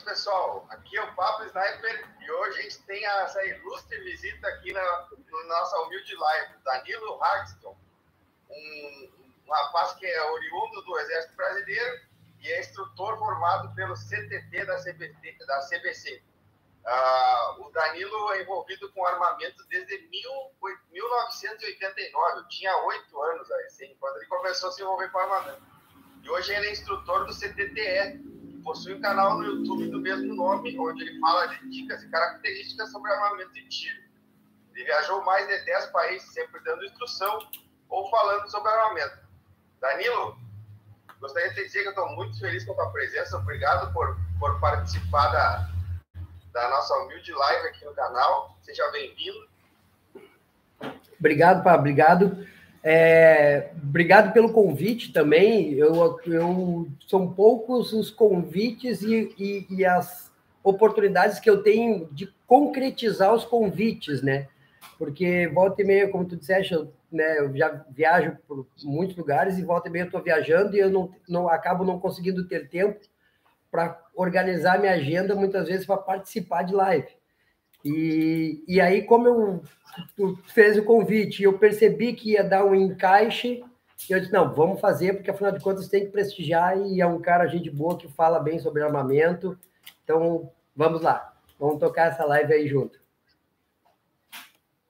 noite, pessoal. Aqui é o Papo Sniper e hoje a gente tem essa ilustre visita aqui na nossa humilde live, Danilo Hagstrom, um rapaz que é oriundo do Exército Brasileiro e é instrutor formado pelo CTT da CBC. O Danilo é envolvido com armamento desde 1989, eu tinha 8 anos, assim, quando ele começou a se envolver com armamento. E hoje ele é instrutor do CTTE, que possui um canal no YouTube do mesmo nome, onde ele fala de dicas e características sobre armamento de tiro. Ele viajou mais de 10 países, sempre dando instrução ou falando sobre armamento. Danilo, gostaria de dizer que eu estou muito feliz com a tua presença. Obrigado por participar da nossa humilde live aqui no canal. Seja bem-vindo. Obrigado, Pablo. Obrigado. Obrigado pelo convite também. São poucos os convites e as oportunidades que eu tenho de concretizar os convites, né? Porque volta e meia, como tu disseste, eu já viajo por muitos lugares e volta e meia eu estou viajando e eu acabo não conseguindo ter tempo para organizar minha agenda, muitas vezes, para participar de live. E aí, como tu fez o convite, eu percebi que ia dar um encaixe, eu disse, não, vamos fazer, porque, afinal de contas, tem que prestigiar, e é um cara, gente boa, que fala bem sobre armamento. Então, vamos lá. Vamos tocar essa live aí junto.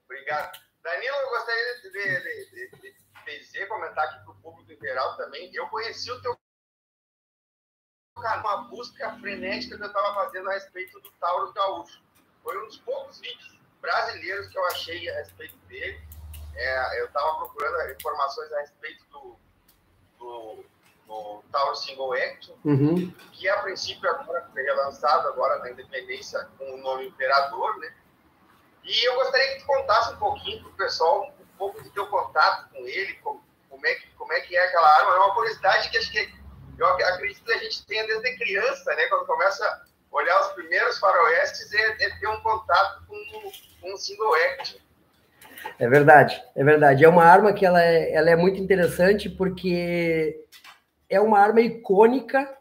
Obrigado. Danilo, eu gostaria de dizer, comentar aqui para o público em geral também, eu conheci o teu canal, uma busca frenética que eu estava fazendo a respeito do Taurus Gaúcho. Foi um dos poucos vídeos brasileiros que eu achei a respeito dele. Eu estava procurando informações a respeito do Taurus Single Action, que a princípio agora foi relançado agora na Independência com o nome Imperador, né? E eu gostaria que tu contasse um pouquinho para o pessoal, um pouco do teu contato com ele, como é que é aquela arma. É uma curiosidade que eu acredito que a gente tenha desde criança, né? Quando começa a olhar os primeiros faroestes, é ter um contato com um single action. É verdade, é verdade. É uma arma que ela é muito interessante porque é uma arma icônica,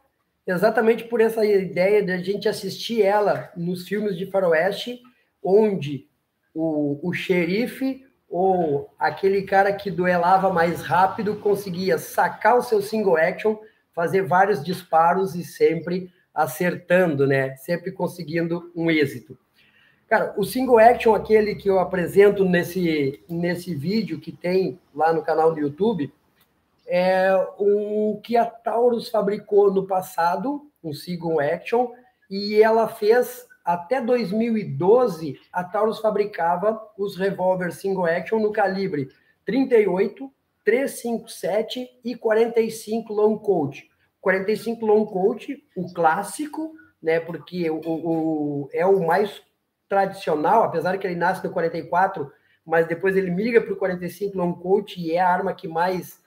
exatamente por essa ideia de a gente assistir ela nos filmes de faroeste, onde o xerife ou aquele cara que duelava mais rápido conseguia sacar o seu single action, fazer vários disparos e sempre acertando, né? Sempre conseguindo um êxito. Cara, o single action, aquele que eu apresento nesse vídeo que tem lá no canal do YouTube, é um que a Taurus fabricou no passado, um single action, e ela fez, até 2012, a Taurus fabricava os revólver single action no calibre 38, 357 e 45 long Colt. 45 long Colt, o clássico, né, porque é o mais tradicional, apesar que ele nasce no 44, mas depois ele migra para o 45 long Colt e é a arma que mais...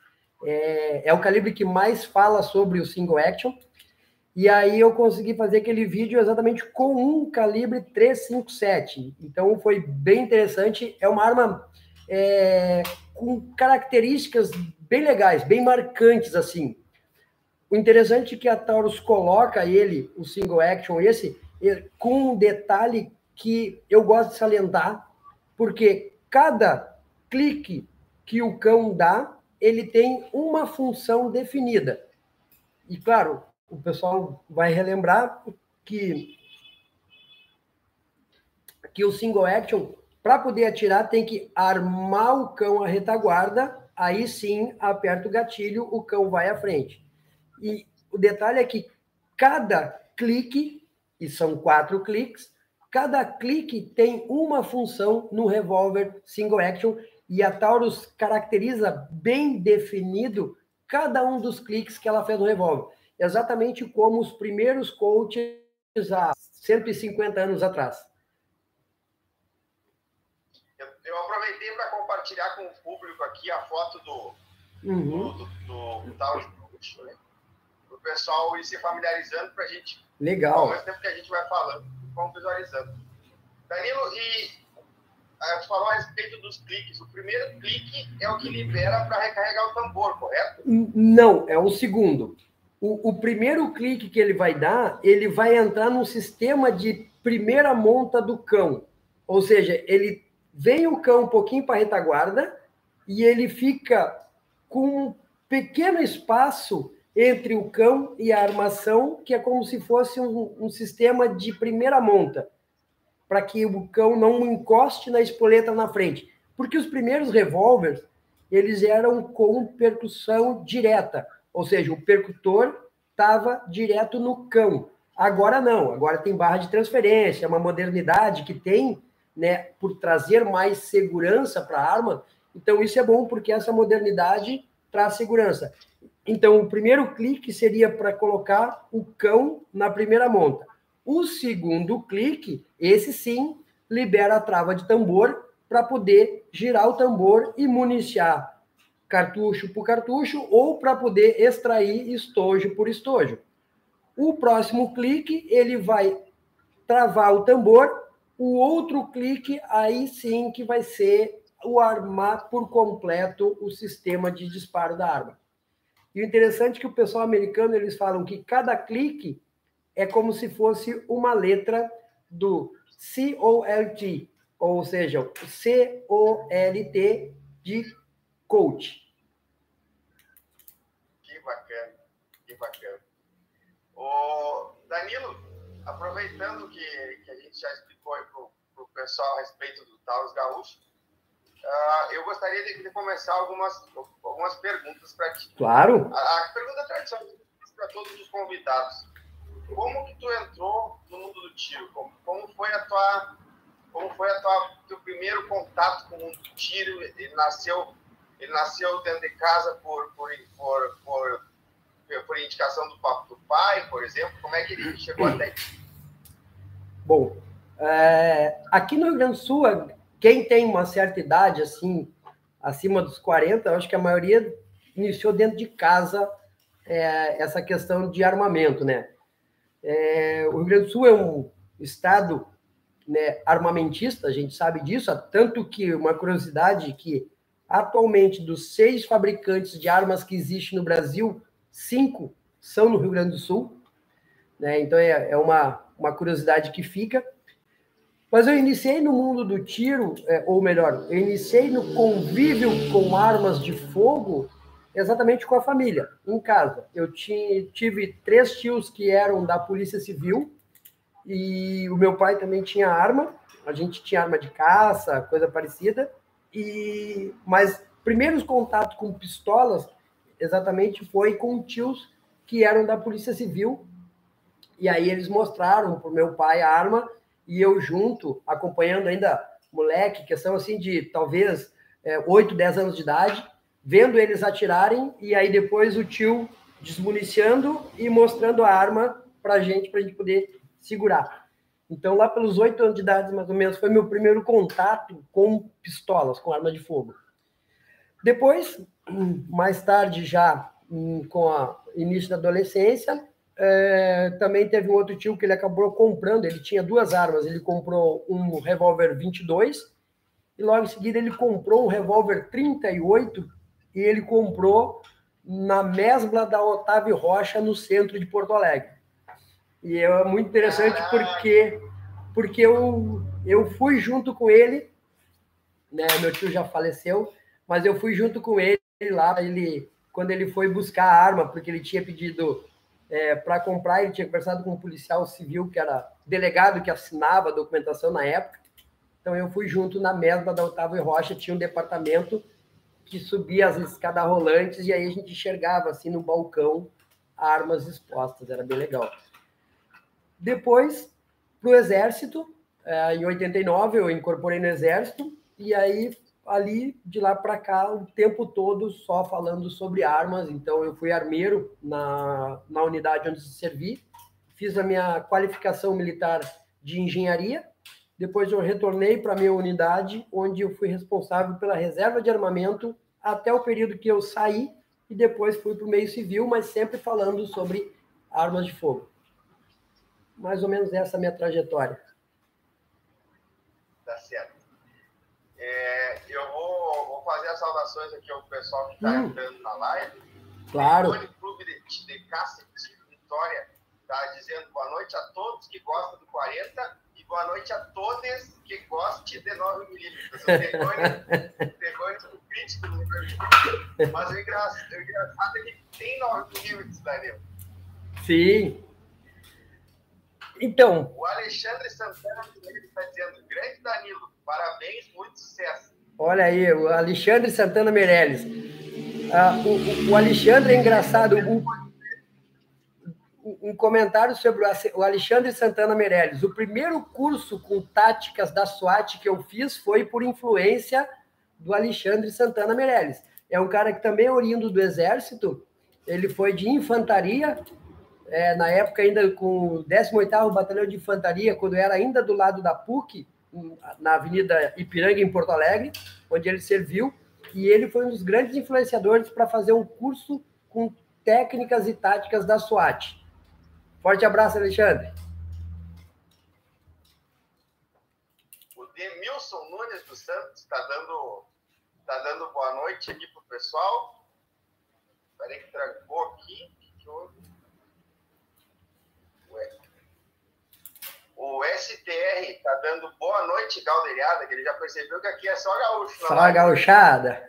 É o calibre que mais fala sobre o single action. E aí eu consegui fazer aquele vídeo exatamente com um calibre 357. Então foi bem interessante. É uma arma com características bem legais, bem marcantes, assim. O interessante é que a Taurus coloca o single action, com um detalhe que eu gosto de salientar, porque cada clique que o cão dá, ele tem uma função definida. E, claro, o pessoal vai relembrar que o single action, para poder atirar, tem que armar o cão à retaguarda, aí sim, aperta o gatilho, o cão vai à frente. E o detalhe é que cada clique, e são 4 cliques, cada clique tem uma função no revólver single action, e a Taurus caracteriza bem definido cada um dos cliques que ela fez no revólver. Exatamente como os primeiros Colts há 150 anos atrás. Eu aproveitei para compartilhar com o público aqui a foto do Taurus, né? Para o pessoal ir se familiarizando para a gente. Legal. Ao mesmo tempo que a gente vai falando, vamos visualizando. Danilo, você falou a respeito dos cliques. O primeiro clique é o que libera para recarregar o tambor, correto? Não, é o segundo. o primeiro clique que ele vai dar, ele vai entrar num sistema de primeira monta do cão. Ou seja, ele vem o cão um pouquinho para a retaguarda e ele fica com um pequeno espaço entre o cão e a armação, que é como se fosse um sistema de primeira monta, para que o cão não encoste na espoleta na frente. Porque os primeiros revólveres, eles eram com percussão direta, ou seja, o percutor estava direto no cão. Agora não, agora tem barra de transferência, uma modernidade que tem, né, por trazer mais segurança para a arma. Então isso é bom porque essa modernidade traz segurança. Então o primeiro clique seria para colocar o cão na primeira monta. O segundo clique, esse sim, libera a trava de tambor para poder girar o tambor e municiar cartucho por cartucho ou para poder extrair estojo por estojo. O próximo clique, ele vai travar o tambor. O outro clique, aí sim que vai ser o armar por completo o sistema de disparo da arma. E o interessante é que o pessoal americano, eles falam que cada clique é como se fosse uma letra do COLT, ou seja, o COLT de coach. Que bacana, que bacana. Ô, Danilo, aproveitando que a gente já explicou para o pessoal a respeito do Taurus Gaúcho, eu gostaria de começar algumas perguntas para ti. Claro. A pergunta tradicional para todos os convidados. Como que tu entrou no mundo do tiro? Como foi teu primeiro contato com o mundo do tiro? Ele nasceu dentro de casa por indicação do pai, por exemplo? Como é que ele chegou até aí? Bom, aqui no Rio Grande do Sul, quem tem uma certa idade, assim, acima dos 40, eu acho que a maioria iniciou dentro de casa essa questão de armamento, né? O Rio Grande do Sul é um estado, né, armamentista, a gente sabe disso, tanto que uma curiosidade que atualmente dos 6 fabricantes de armas que existem no Brasil, 5 são no Rio Grande do Sul, né? Então é uma curiosidade que fica. Mas eu iniciei no mundo do tiro, ou melhor, eu iniciei no convívio com armas de fogo exatamente com a família, em casa. Eu tive 3 tios que eram da Polícia Civil e o meu pai também tinha arma. A gente tinha arma de caça, coisa parecida. Mas primeiros contatos com pistolas exatamente foi com tios que eram da Polícia Civil. E aí eles mostraram para o meu pai a arma e eu junto, acompanhando ainda moleque, questão assim de talvez 8, 10 anos de idade, vendo eles atirarem e aí depois o tio desmuniciando e mostrando a arma para a gente poder segurar. Então, lá pelos 8 anos de idade, mais ou menos, foi meu primeiro contato com pistolas, com arma de fogo. Depois, mais tarde, já com o início da adolescência, também teve um outro tio que ele acabou comprando, ele tinha 2 armas, ele comprou um revólver 22 e logo em seguida ele comprou um revólver 38 e ele comprou na mesbla da Otávio Rocha, no centro de Porto Alegre. E é muito interessante porque eu fui junto com ele, né? Meu tio já faleceu, mas eu fui junto com ele lá, quando ele foi buscar a arma, porque ele tinha pedido para comprar, ele tinha conversado com um policial civil, que era delegado que assinava a documentação na época. Então eu fui junto na mesma da Otávio Rocha, tinha um departamento que subia as escadas rolantes e aí a gente enxergava assim no balcão armas expostas, era bem legal. Depois, para o Exército, em 89 eu incorporei no Exército e aí ali de lá para cá o tempo todo só falando sobre armas. Então eu fui armeiro na unidade onde servi, fiz a minha qualificação militar de engenharia. Depois eu retornei para a minha unidade, onde eu fui responsável pela reserva de armamento até o período que eu saí e depois fui para o meio civil, mas sempre falando sobre armas de fogo. Mais ou menos essa é a minha trajetória. Tá certo. Eu vou fazer as saudações aqui ao pessoal que está entrando na live. Claro. Antônio Clube de noite de Cássio Vitória. Está dizendo boa noite a todos que gostam do 40 e boa noite a todos que gostam de 9mm. Os pegões do crítico do Liverpool. Mas o engraçado é que tem 9mm, Danilo. Sim. Então. O Alexandre Santana está dizendo, grande Danilo, parabéns, muito sucesso. Olha aí, o Alexandre Santana Meirelles. O Alexandre é engraçado. Um comentário sobre o Alexandre Santana Meirelles. O primeiro curso com táticas da SWAT que eu fiz foi por influência do Alexandre Santana Meirelles. É um cara que também é oriundo do Exército. Ele foi de infantaria, na época ainda com o 18º Batalhão de Infantaria, quando era ainda do lado da PUC, na Avenida Ipiranga, em Porto Alegre, onde ele serviu. E ele foi um dos grandes influenciadores para fazer um curso com técnicas e táticas da SWAT. Forte abraço, Alexandre. O Demilson Nunes dos Santos está dando boa noite aqui pro pessoal. Espera aí que trancou aqui. O STR está dando boa noite, Galderiada, que ele já percebeu que aqui é só gaúcho. Só gauchada.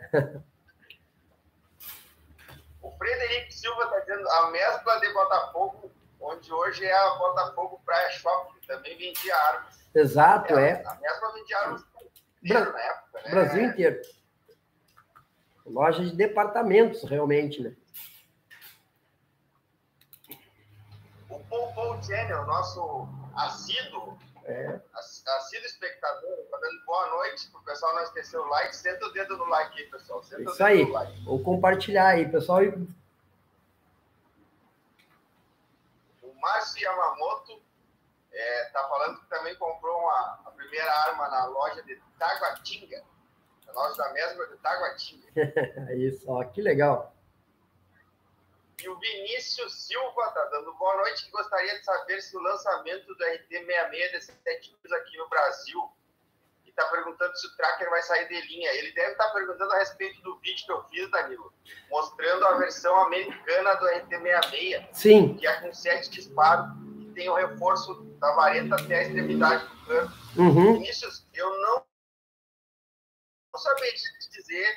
O Frederico Silva está dizendo a mescla de Botafogo, onde hoje é a Botafogo Praia Shopping, também vendia armas. Exato, A mescla vendia armas inteiro na época, né? Brasil inteiro. Loja de departamentos, realmente, né? O Paul Channel, nosso assíduo espectador, está dando boa noite para o pessoal não esquecer o like. Senta o dedo no like aí, pessoal. Isso aí. Ou compartilhar aí, pessoal. O Márcio Yamamoto está falando que também comprou a primeira arma na loja de Taguatinga. A loja da mesma de Taguatinga. Isso, ó, que legal. E o Vinícius Silva está dando boa noite, que gostaria de saber se o lançamento do RT66 de 7 anos aqui no Brasil, e está perguntando se o tracker vai sair de linha. Ele deve estar perguntando a respeito do vídeo que eu fiz, Danilo, mostrando a versão americana do RT66, sim, que é com 7 disparos, e tem o reforço da vareta até a extremidade do cano. Vinícius, eu não saberia te dizer,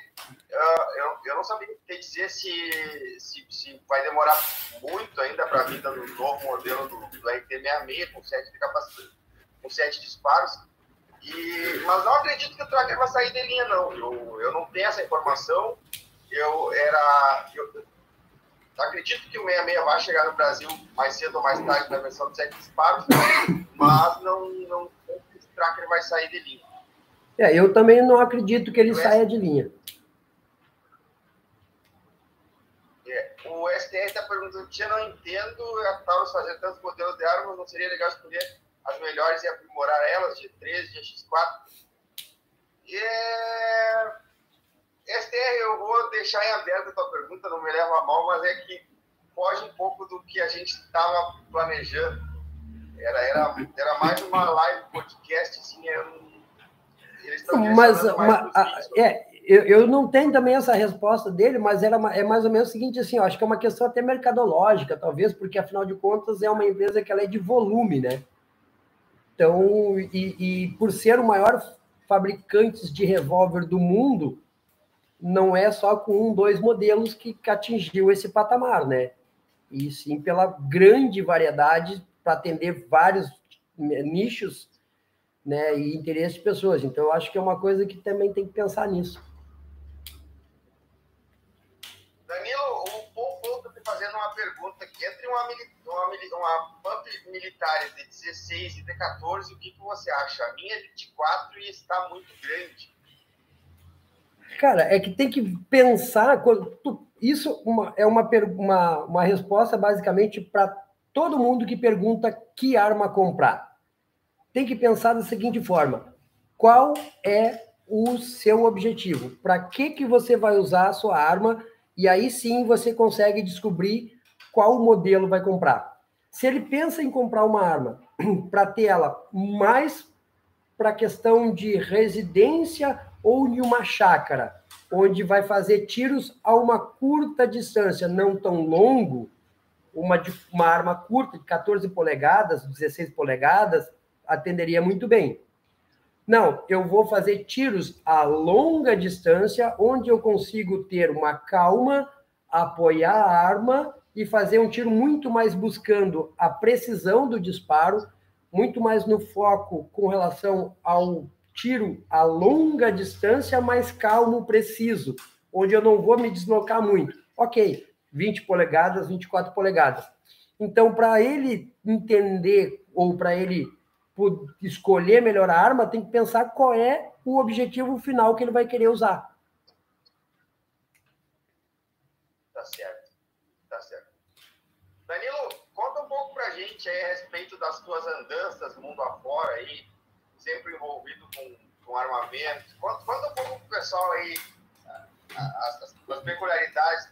eu não saberia te dizer se vai demorar muito ainda para a vida do novo modelo do RT66 com 7 de capacidade, com 7 disparos, mas não acredito que o tracker vai sair de linha, não. Eu não tenho essa informação. Eu acredito que o 66 vai chegar no Brasil mais cedo ou mais tarde na versão de 7 disparos, mas não sei se o tracker vai sair de linha. Eu também não acredito que ele saia de linha. O STR está perguntando, eu não entendo a Taurus fazer tantos modelos de armas, não seria legal escolher as melhores e aprimorar elas, G3, GX4? STR, eu vou deixar em aberto a tua pergunta, não me leva a mal, mas é que foge um pouco do que a gente estava planejando. Era mais uma live, podcast, assim, eu não tenho também essa resposta dele, mas é mais ou menos o seguinte, assim, eu acho que é uma questão até mercadológica, talvez, porque, afinal de contas, é uma empresa que ela é de volume, né? Então, e por ser o maior fabricante de revólver do mundo, não é só com 2 modelos que atingiu esse patamar, né? E sim pela grande variedade para atender vários nichos, né, e interesse de pessoas. Então, eu acho que é uma coisa que também tem que pensar nisso. Danilo, o Paul está te fazendo uma pergunta aqui. Entre uma pump militar de 16 e de 14, o que você acha? A minha é 24 e está muito grande. Cara, é que tem que pensar... Isso é uma resposta, basicamente, para todo mundo que pergunta que arma comprar. Tem que pensar da seguinte forma: qual é o seu objetivo? Para que você vai usar a sua arma? E aí sim você consegue descobrir qual modelo vai comprar. Se ele pensa em comprar uma arma para ter ela mais para questão de residência ou de uma chácara, onde vai fazer tiros a uma curta distância, não tão longo, uma arma curta de 14 polegadas, 16 polegadas, atenderia muito bem. Não, eu vou fazer tiros a longa distância, onde eu consigo ter uma calma, apoiar a arma e fazer um tiro muito mais buscando a precisão do disparo, muito mais no foco com relação ao tiro a longa distância, mais calmo, preciso, onde eu não vou me deslocar muito. Ok, 20 polegadas, 24 polegadas. Então, para ele entender, ou para ele escolher melhor a arma, tem que pensar qual é o objetivo final que ele vai querer usar. Tá certo. Tá certo. Danilo, conta um pouco pra gente aí a respeito das tuas andanças mundo afora aí, sempre envolvido com armamento. Conta um pouco pro pessoal aí as peculiaridades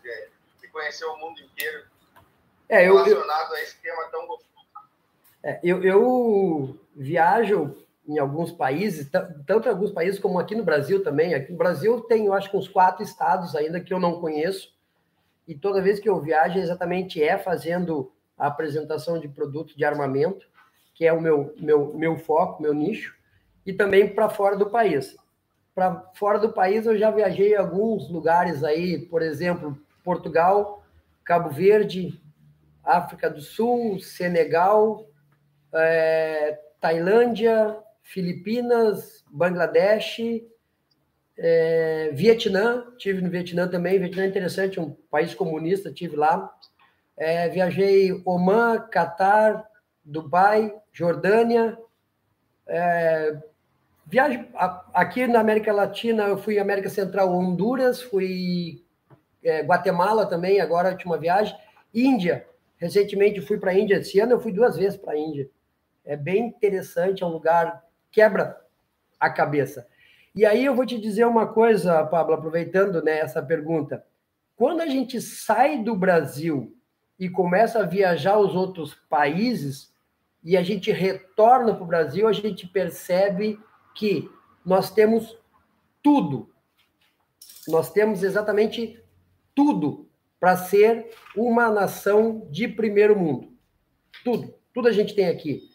de conhecer o mundo inteiro relacionado a esse tema tão gostoso. Eu viajo em alguns países, tanto em alguns países como aqui no Brasil também. Aqui no Brasil tem, eu acho, uns 4 estados ainda que eu não conheço, e toda vez que eu viajo exatamente fazendo a apresentação de produto de armamento, que é o meu foco, meu nicho, e também para fora do país. Para fora do país eu já viajei a alguns lugares aí, por exemplo, Portugal, Cabo Verde, África do Sul, Senegal, Tailândia, Filipinas, Bangladesh, Vietnã, tive no Vietnã também. Vietnã é interessante, um país comunista, tive lá. Viajei Omã, Catar, Dubai, Jordânia. Aqui na América Latina, eu fui América Central, Honduras, fui Guatemala também, agora a última viagem. Índia, recentemente fui para a Índia. Esse ano eu fui 2 vezes para a Índia. É bem interessante, é um lugar que quebra a cabeça. E aí eu vou te dizer uma coisa, Pablo, aproveitando, né, essa pergunta. Quando a gente sai do Brasil e começa a viajar aos outros países, e a gente retorna para o Brasil, a gente percebe que nós temos tudo. Nós temos exatamente tudo para ser uma nação de primeiro mundo. Tudo a gente tem aqui.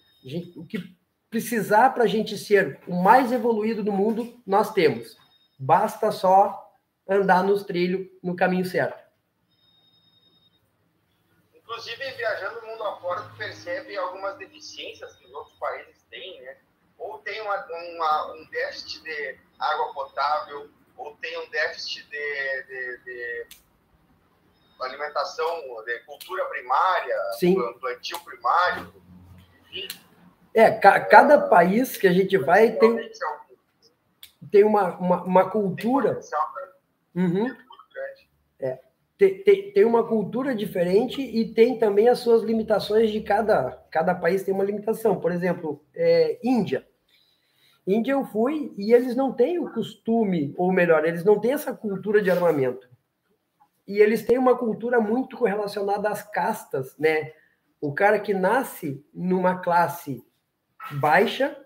O que precisar para a gente ser o mais evoluído do mundo, nós temos. Basta só andar nos trilhos, no caminho certo. Inclusive, viajando o mundo afora, tu percebe algumas deficiências que os outros países têm, né? Ou tem um déficit de água potável, ou tem um déficit de alimentação, de cultura primária, plantio primário, enfim. Cada país que a gente vai tem uma cultura. Tem uma cultura diferente e tem também as suas limitações de cada país tem uma limitação. Por exemplo, Índia. Índia eu fui e eles não têm o costume, ou melhor, eles não têm essa cultura de armamento. E eles têm uma cultura muito relacionada às castas, né? O cara que nasce numa classe baixa,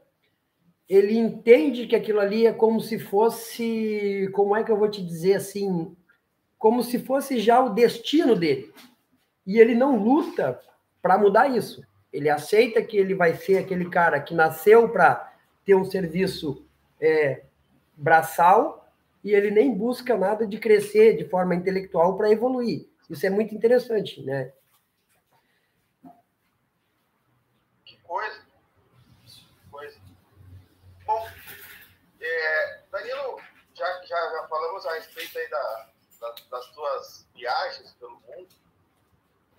ele entende que aquilo ali é como se fosse, como é que eu vou te dizer assim, como se fosse já o destino dele. E ele não luta para mudar isso. Ele aceita que ele vai ser aquele cara que nasceu para ter um serviço braçal, e ele nem busca nada de crescer de forma intelectual para evoluir. Isso é muito interessante, né? Que coisa. Bom, Danilo, já falamos a respeito aí das tuas viagens pelo mundo,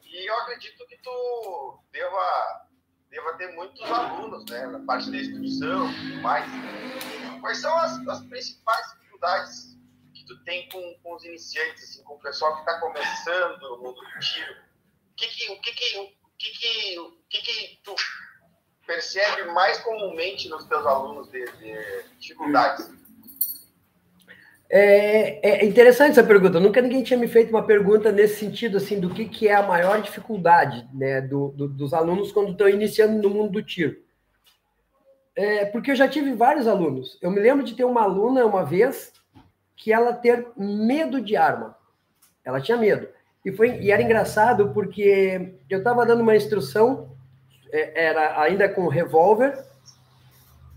e eu acredito que tu deva ter muitos alunos, né, na parte da instrução e tudo mais. Quais são as principais dificuldades que tu tem com os iniciantes, assim, com o pessoal que está começando no mundo do tiro? O que tu percebe mais comumente nos teus alunos de dificuldades? É interessante essa pergunta. Nunca ninguém tinha me feito uma pergunta nesse sentido, assim, do que é a maior dificuldade, né, dos alunos quando estão iniciando no mundo do tiro. Porque eu já tive vários alunos. Eu me lembro de ter uma aluna uma vez que ela ter medo de arma. Ela tinha medo. E era engraçado porque eu estava dando uma instrução, era ainda com revólver,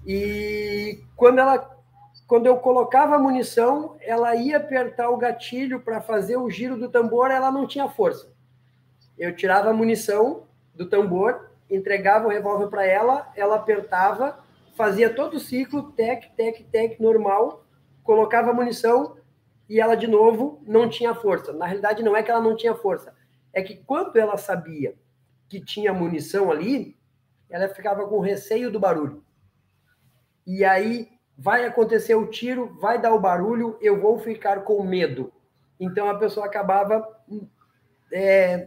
e quando eu colocava a munição, ela ia apertar o gatilho para fazer o giro do tambor, ela não tinha força. Eu tirava a munição do tambor, entregava o revólver para ela, ela apertava, fazia todo o ciclo, tec, tec, tec, normal, colocava a munição e ela, de novo, não tinha força. Na realidade, não é que ela não tinha força, é que quando ela sabia que tinha munição ali, ela ficava com receio do barulho. E aí vai acontecer o tiro, vai dar o barulho, eu vou ficar com medo. Então a pessoa acabava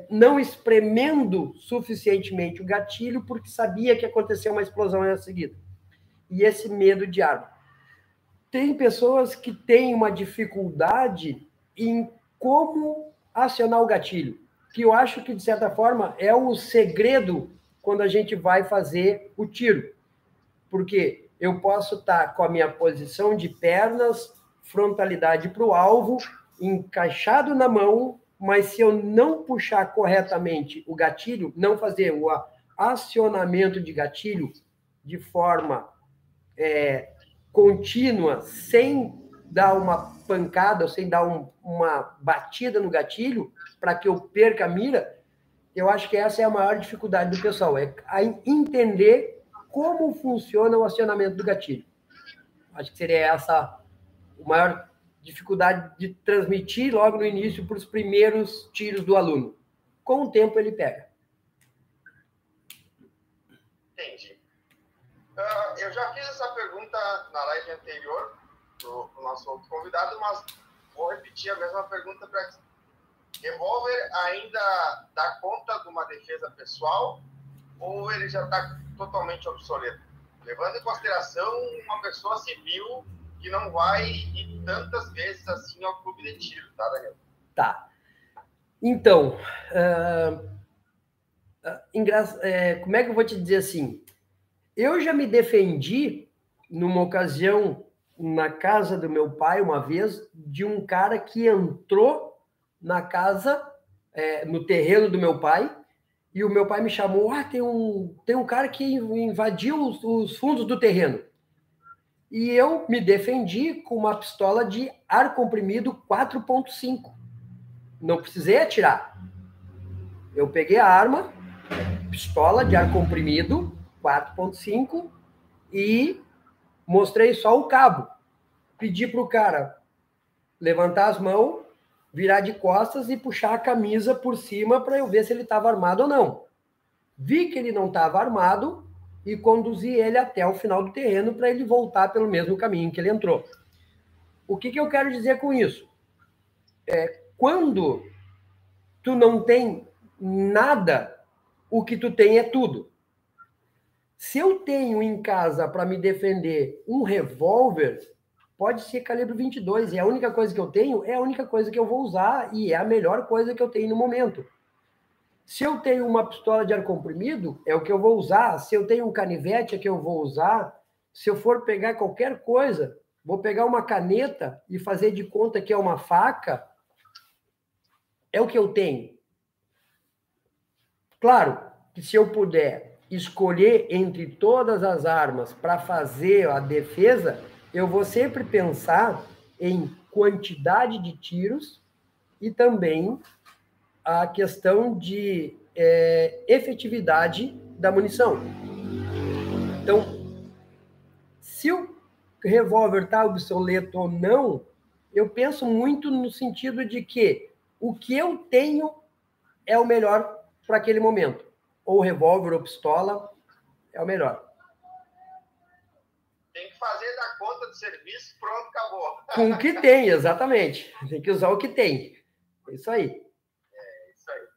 não espremendo suficientemente o gatilho porque sabia que aconteceu uma explosão em seguida. E esse medo de arma. Tem pessoas que têm uma dificuldade em como acionar o gatilho, que eu acho que, de certa forma, é o segredo quando a gente vai fazer o tiro. Porque eu posso estar com a minha posição de pernas, frontalidade para o alvo, encaixado na mão, mas se eu não puxar corretamente o gatilho, não fazer o acionamento de gatilho de forma contínua, sem dar uma pancada, ou sem dar uma batida no gatilho, para que eu perca a mira, eu acho que essa é a maior dificuldade do pessoal, é entender como funciona o acionamento do gatilho. Acho que seria essa a maior dificuldade de transmitir logo no início para os primeiros tiros do aluno. Com o tempo ele pega. Entendi. Eu já fiz essa pergunta na live anterior para o nosso outro convidado, mas vou repetir a mesma pergunta para ti. Revólver ainda dá conta de uma defesa pessoal ou ele já está totalmente obsoleto? Levando em consideração uma pessoa civil que não vai ir tantas vezes assim ao clube de tiro, tá, Daniel? Tá. Então, como é que eu vou te dizer assim? Eu já me defendi numa ocasião na casa do meu pai, uma vez, de um cara que entrou na casa, no terreno do meu pai, e o meu pai me chamou, tem um cara que invadiu os fundos do terreno. E eu me defendi com uma pistola de ar comprimido 4.5. Não precisei atirar. Eu peguei a arma, pistola de ar comprimido 4.5 e mostrei só o cabo. Pedi para o cara levantar as mãos, virar de costas e puxar a camisa por cima para eu ver se ele estava armado ou não. Vi que ele não estava armado e conduzi ele até o final do terreno para ele voltar pelo mesmo caminho que ele entrou. O que eu quero dizer com isso? Quando tu não tem nada, o que tu tem é tudo. Se eu tenho em casa para me defender um revólver, pode ser calibre 22, e a única coisa que eu tenho é a única coisa que eu vou usar e é a melhor coisa que eu tenho no momento. Se eu tenho uma pistola de ar comprimido, é o que eu vou usar. Se eu tenho um canivete, é que eu vou usar. Se eu for pegar qualquer coisa, vou pegar uma caneta e fazer de conta que é uma faca, é o que eu tenho. Claro que se eu puder escolher entre todas as armas para fazer a defesa, eu vou sempre pensar em quantidade de tiros e também a questão de efetividade da munição. Então, se o revólver está obsoleto ou não, eu penso muito no sentido de que o que eu tenho é o melhor para aquele momento. Ou revólver ou pistola é o melhor. Tem que fazer da conta de serviço, pronto, acabou. Com o que tem, exatamente. Tem que usar o que tem. É isso aí. Isso aí.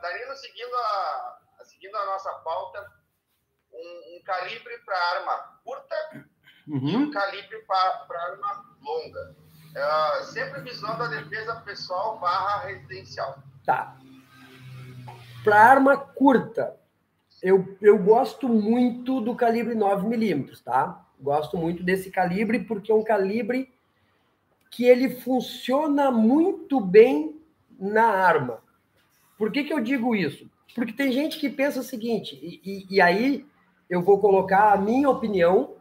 Danilo, seguindo a nossa pauta, um calibre para arma curta e um calibre para arma longa. Sempre visando a defesa pessoal / residencial. Tá. Para arma curta, eu gosto muito do calibre 9mm, tá? Gosto muito desse calibre porque é um calibre que ele funciona muito bem na arma. Por que eu digo isso? Porque tem gente que pensa o seguinte, e aí eu vou colocar a minha opinião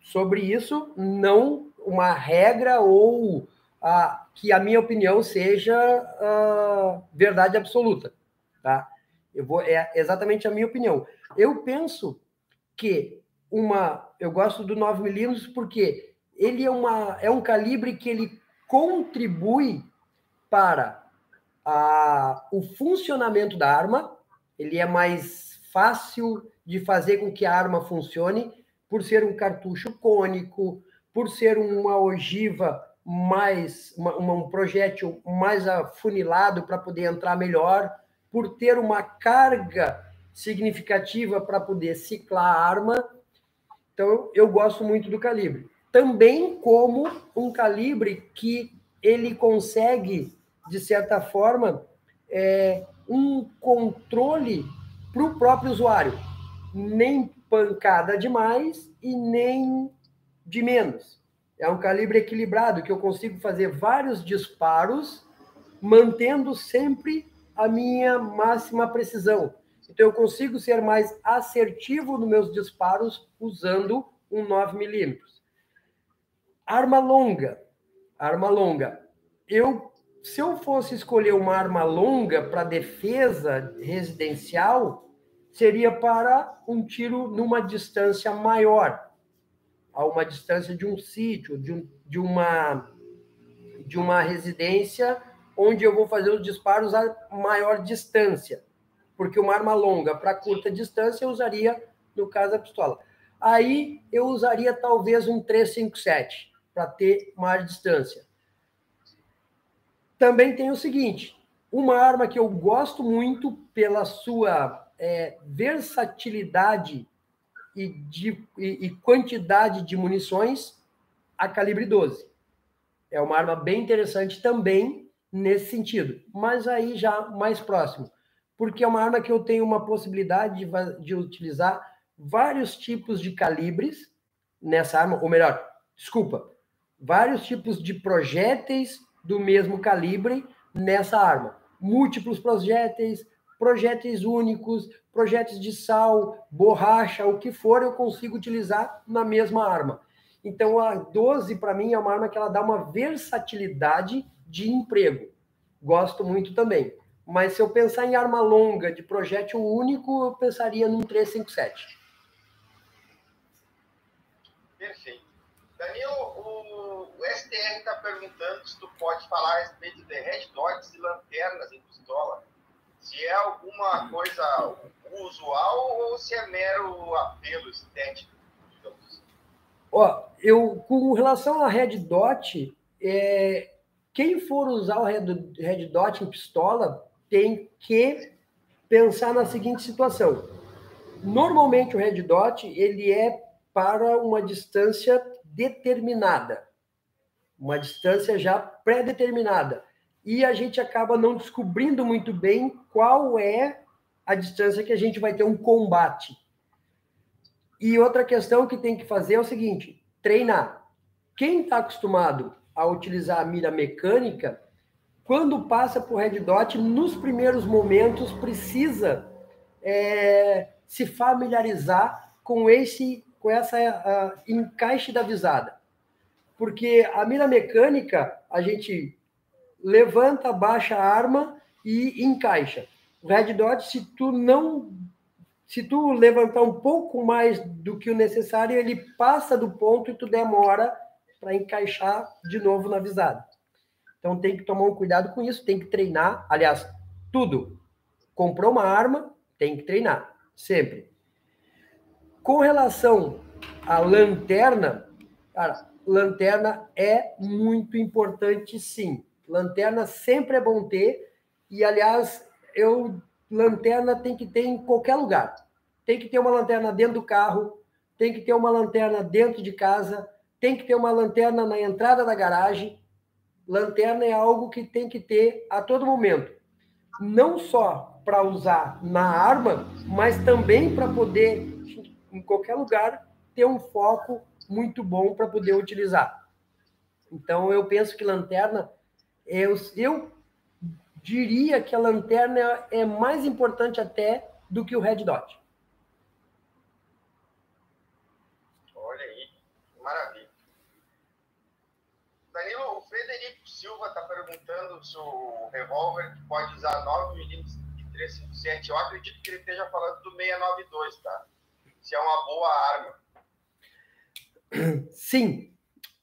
sobre isso, não uma regra ou que a minha opinião seja verdade absoluta, tá? É exatamente a minha opinião. Eu penso que eu gosto do 9mm porque ele é um calibre que ele contribui para o funcionamento da arma, ele é mais fácil de fazer com que a arma funcione, por ser um cartucho cônico, por ser uma ogiva um projétil mais afunilado para poder entrar melhor, por ter uma carga significativa para poder ciclar a arma. Então, eu gosto muito do calibre. Também como um calibre que ele consegue, de certa forma, um controle para o próprio usuário. Nem pancada demais e nem de menos. É um calibre equilibrado, que eu consigo fazer vários disparos, mantendo sempre a minha máxima precisão. Então, eu consigo ser mais assertivo nos meus disparos usando um 9mm. Arma longa. Se eu fosse escolher uma arma longa para defesa residencial, seria para um tiro numa distância maior, a uma distância de um sítio, de uma residência, onde eu vou fazer os disparos a maior distância. Porque uma arma longa para curta distância eu usaria, no caso, a pistola. Aí eu usaria talvez um 357 para ter maior distância. Também tem o seguinte, uma arma que eu gosto muito pela sua versatilidade e quantidade de munições, a calibre 12. É uma arma bem interessante também nesse sentido, mas aí já mais próximo, porque é uma arma que eu tenho uma possibilidade de utilizar vários tipos de calibres nessa arma, ou melhor, vários tipos de projéteis do mesmo calibre nessa arma. Múltiplos projéteis únicos, projéteis de sal, borracha, o que for, eu consigo utilizar na mesma arma. Então, a 12, para mim, é uma arma que ela dá uma versatilidade de emprego. Gosto muito também. Mas se eu pensar em arma longa, de projétil único, eu pensaria num 357. Perfeito. Daniel, o STR está perguntando se tu pode falar a respeito de red dots e lanternas em pistola. Se é alguma coisa usual ou se é mero apelo estético, digamos assim. Com relação a red dot, quem for usar o red dot em pistola tem que pensar na seguinte situação. Normalmente o red dot ele é para uma distância determinada, uma distância já pré-determinada. E a gente acaba não descobrindo muito bem qual é a distância que a gente vai ter um combate. E outra questão que tem que fazer é o seguinte, treinar. Quem está acostumado a utilizar a mira mecânica, quando passa por red dot, nos primeiros momentos precisa se familiarizar com essa encaixe da visada. Porque a mira mecânica, a gente levanta, baixa a arma e encaixa. O red dot, se tu levantar um pouco mais do que o necessário, ele passa do ponto e tu demora para encaixar de novo na visada. Então tem que tomar um cuidado com isso, tem que treinar. Aliás, tudo. Comprou uma arma, tem que treinar, sempre. Com relação à lanterna, cara, lanterna é muito importante, sim. Lanterna sempre é bom ter. E, aliás, lanterna tem que ter em qualquer lugar. Tem que ter uma lanterna dentro do carro, tem que ter uma lanterna dentro de casa, tem que ter uma lanterna na entrada da garagem. Lanterna é algo que tem que ter a todo momento. Não só para usar na arma, mas também para poder, em qualquer lugar, ter um foco muito bom para poder utilizar. Então, eu penso que lanterna, eu diria que a lanterna é mais importante até do que o red dot. Olha aí, maravilha. Danilo, o Frederico Silva está perguntando se o revólver pode usar 9mm e 357. Eu acredito que ele esteja falando do 692, tá? Se é uma boa arma. Sim.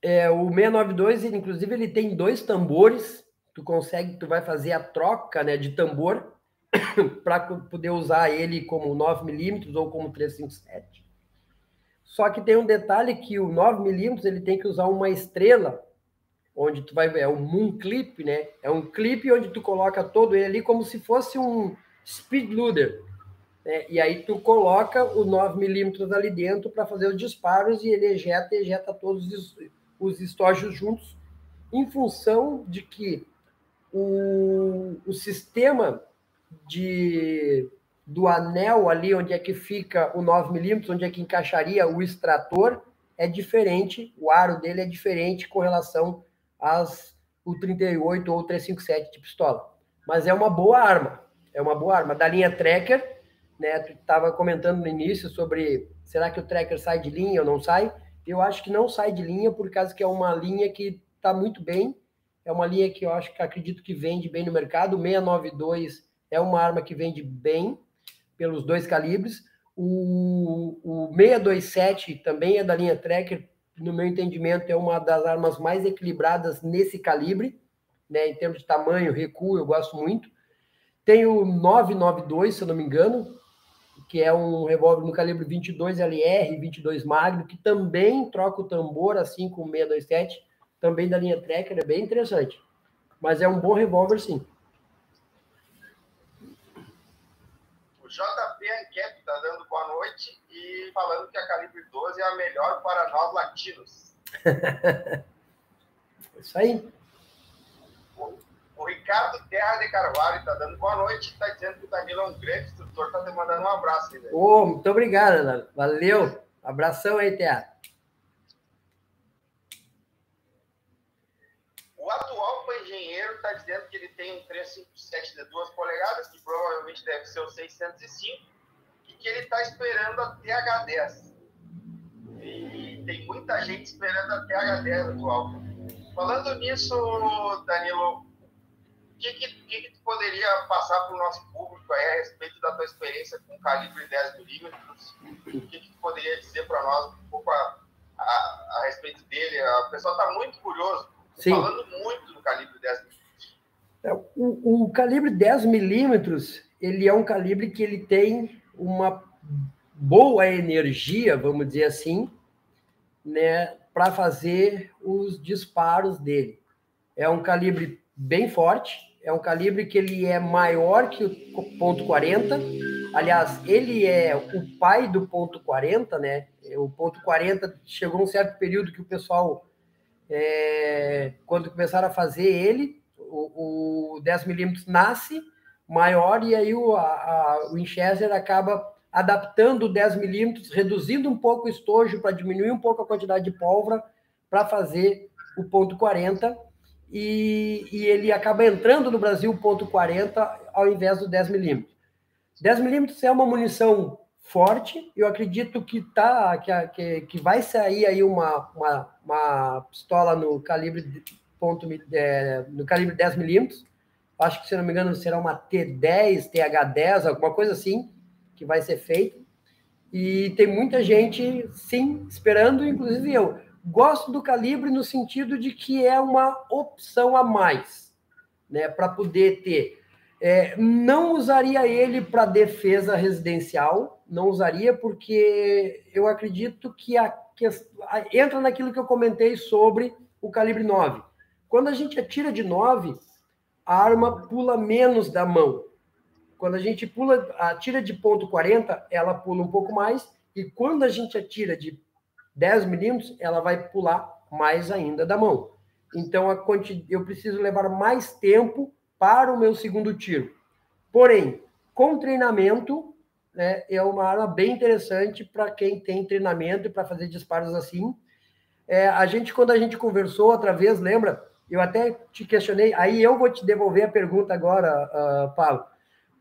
O 692, inclusive, ele tem 2 tambores. Tu vai fazer a troca, né, de tambor para poder usar ele como 9mm ou como 357. Só que tem um detalhe que o 9mm ele tem que usar uma estrela, onde tu vai ver, é um moon clip, né? É um clipe onde tu coloca todo ele ali como se fosse um speed loader, né? E aí tu coloca o 9mm ali dentro para fazer os disparos e ele ejeta todos os estojos juntos, em função de que o sistema do anel ali, onde é que fica o 9mm, onde é que encaixaria o extrator, é diferente, o aro dele é diferente com relação o 38 ou 357 de pistola. Mas é uma boa arma, da linha Tracker, né? Tu estava comentando no início sobre será que o Tracker sai de linha ou não sai? Eu acho que não sai de linha, por causa que é uma linha que está muito bem, é uma linha que eu acredito que vende bem no mercado. O 692 é uma arma que vende bem pelos 2 calibres. O 627 também é da linha Tracker, no meu entendimento, é uma das armas mais equilibradas nesse calibre, né? Em termos de tamanho, recuo, eu gosto muito. Tem o 992, se eu não me engano, que é um revólver no calibre 22 LR, 22 Magno, que também troca o tambor, assim como o 627, também da linha Tracker, é bem interessante. Mas é um bom revólver, sim. O JP Anquete está dando boa noite e falando que a calibre 12 é a melhor para nós latinos. Isso aí. O Ricardo Terra de Carvalho está dando boa noite e está dizendo que o Danilo é um grande instrutor, está te mandando um abraço aí, velho. Muito obrigado, Ana. Valeu. Abração aí, Terra. O atual engenheiro está dizendo que ele tem um 357 de 2 polegadas, que provavelmente deve ser o 605, e que ele está esperando a TH10. E tem muita gente esperando a TH10 atual. Falando nisso, Danilo, o que tu poderia passar para o nosso público aí a respeito da tua experiência com calibre 10mm? O que tu poderia dizer para nós um pouco a respeito dele? O pessoal está muito curioso, falando muito do calibre 10mm. O calibre 10mm, ele é um calibre que ele tem uma boa energia, vamos dizer assim, né, para fazer os disparos dele. É um calibre bem forte, é um calibre que ele é maior que o .40. Aliás, ele é o pai do .40, né? O .40 chegou um certo período que o pessoal, quando começaram a fazer ele, o 10mm nasce maior e aí o Winchester acaba adaptando o 10mm, reduzindo um pouco o estojo para diminuir um pouco a quantidade de pólvora para fazer o .40. E ele acaba entrando no Brasil o .40 ao invés do 10mm. 10mm é uma munição forte, eu acredito que vai sair aí uma pistola no calibre, no calibre 10mm, acho que, se não me engano, será uma T10, TH10, alguma coisa assim, que vai ser feita, e tem muita gente, sim, esperando, inclusive eu. Gosto do calibre no sentido de que é uma opção a mais, né, para poder ter. Não usaria ele para defesa residencial, não usaria, porque eu acredito que entra naquilo que eu comentei sobre o calibre 9. Quando a gente atira de 9, a arma pula menos da mão. Quando a gente atira de .40, ela pula um pouco mais, e quando a gente atira de 10mm, ela vai pular mais ainda da mão. Então, eu preciso levar mais tempo para o meu segundo tiro. Porém, com treinamento, né, é uma arma bem interessante para quem tem treinamento e para fazer disparos assim. Quando a gente conversou outra vez, lembra? Eu até te questionei, aí eu vou te devolver a pergunta agora, Paulo,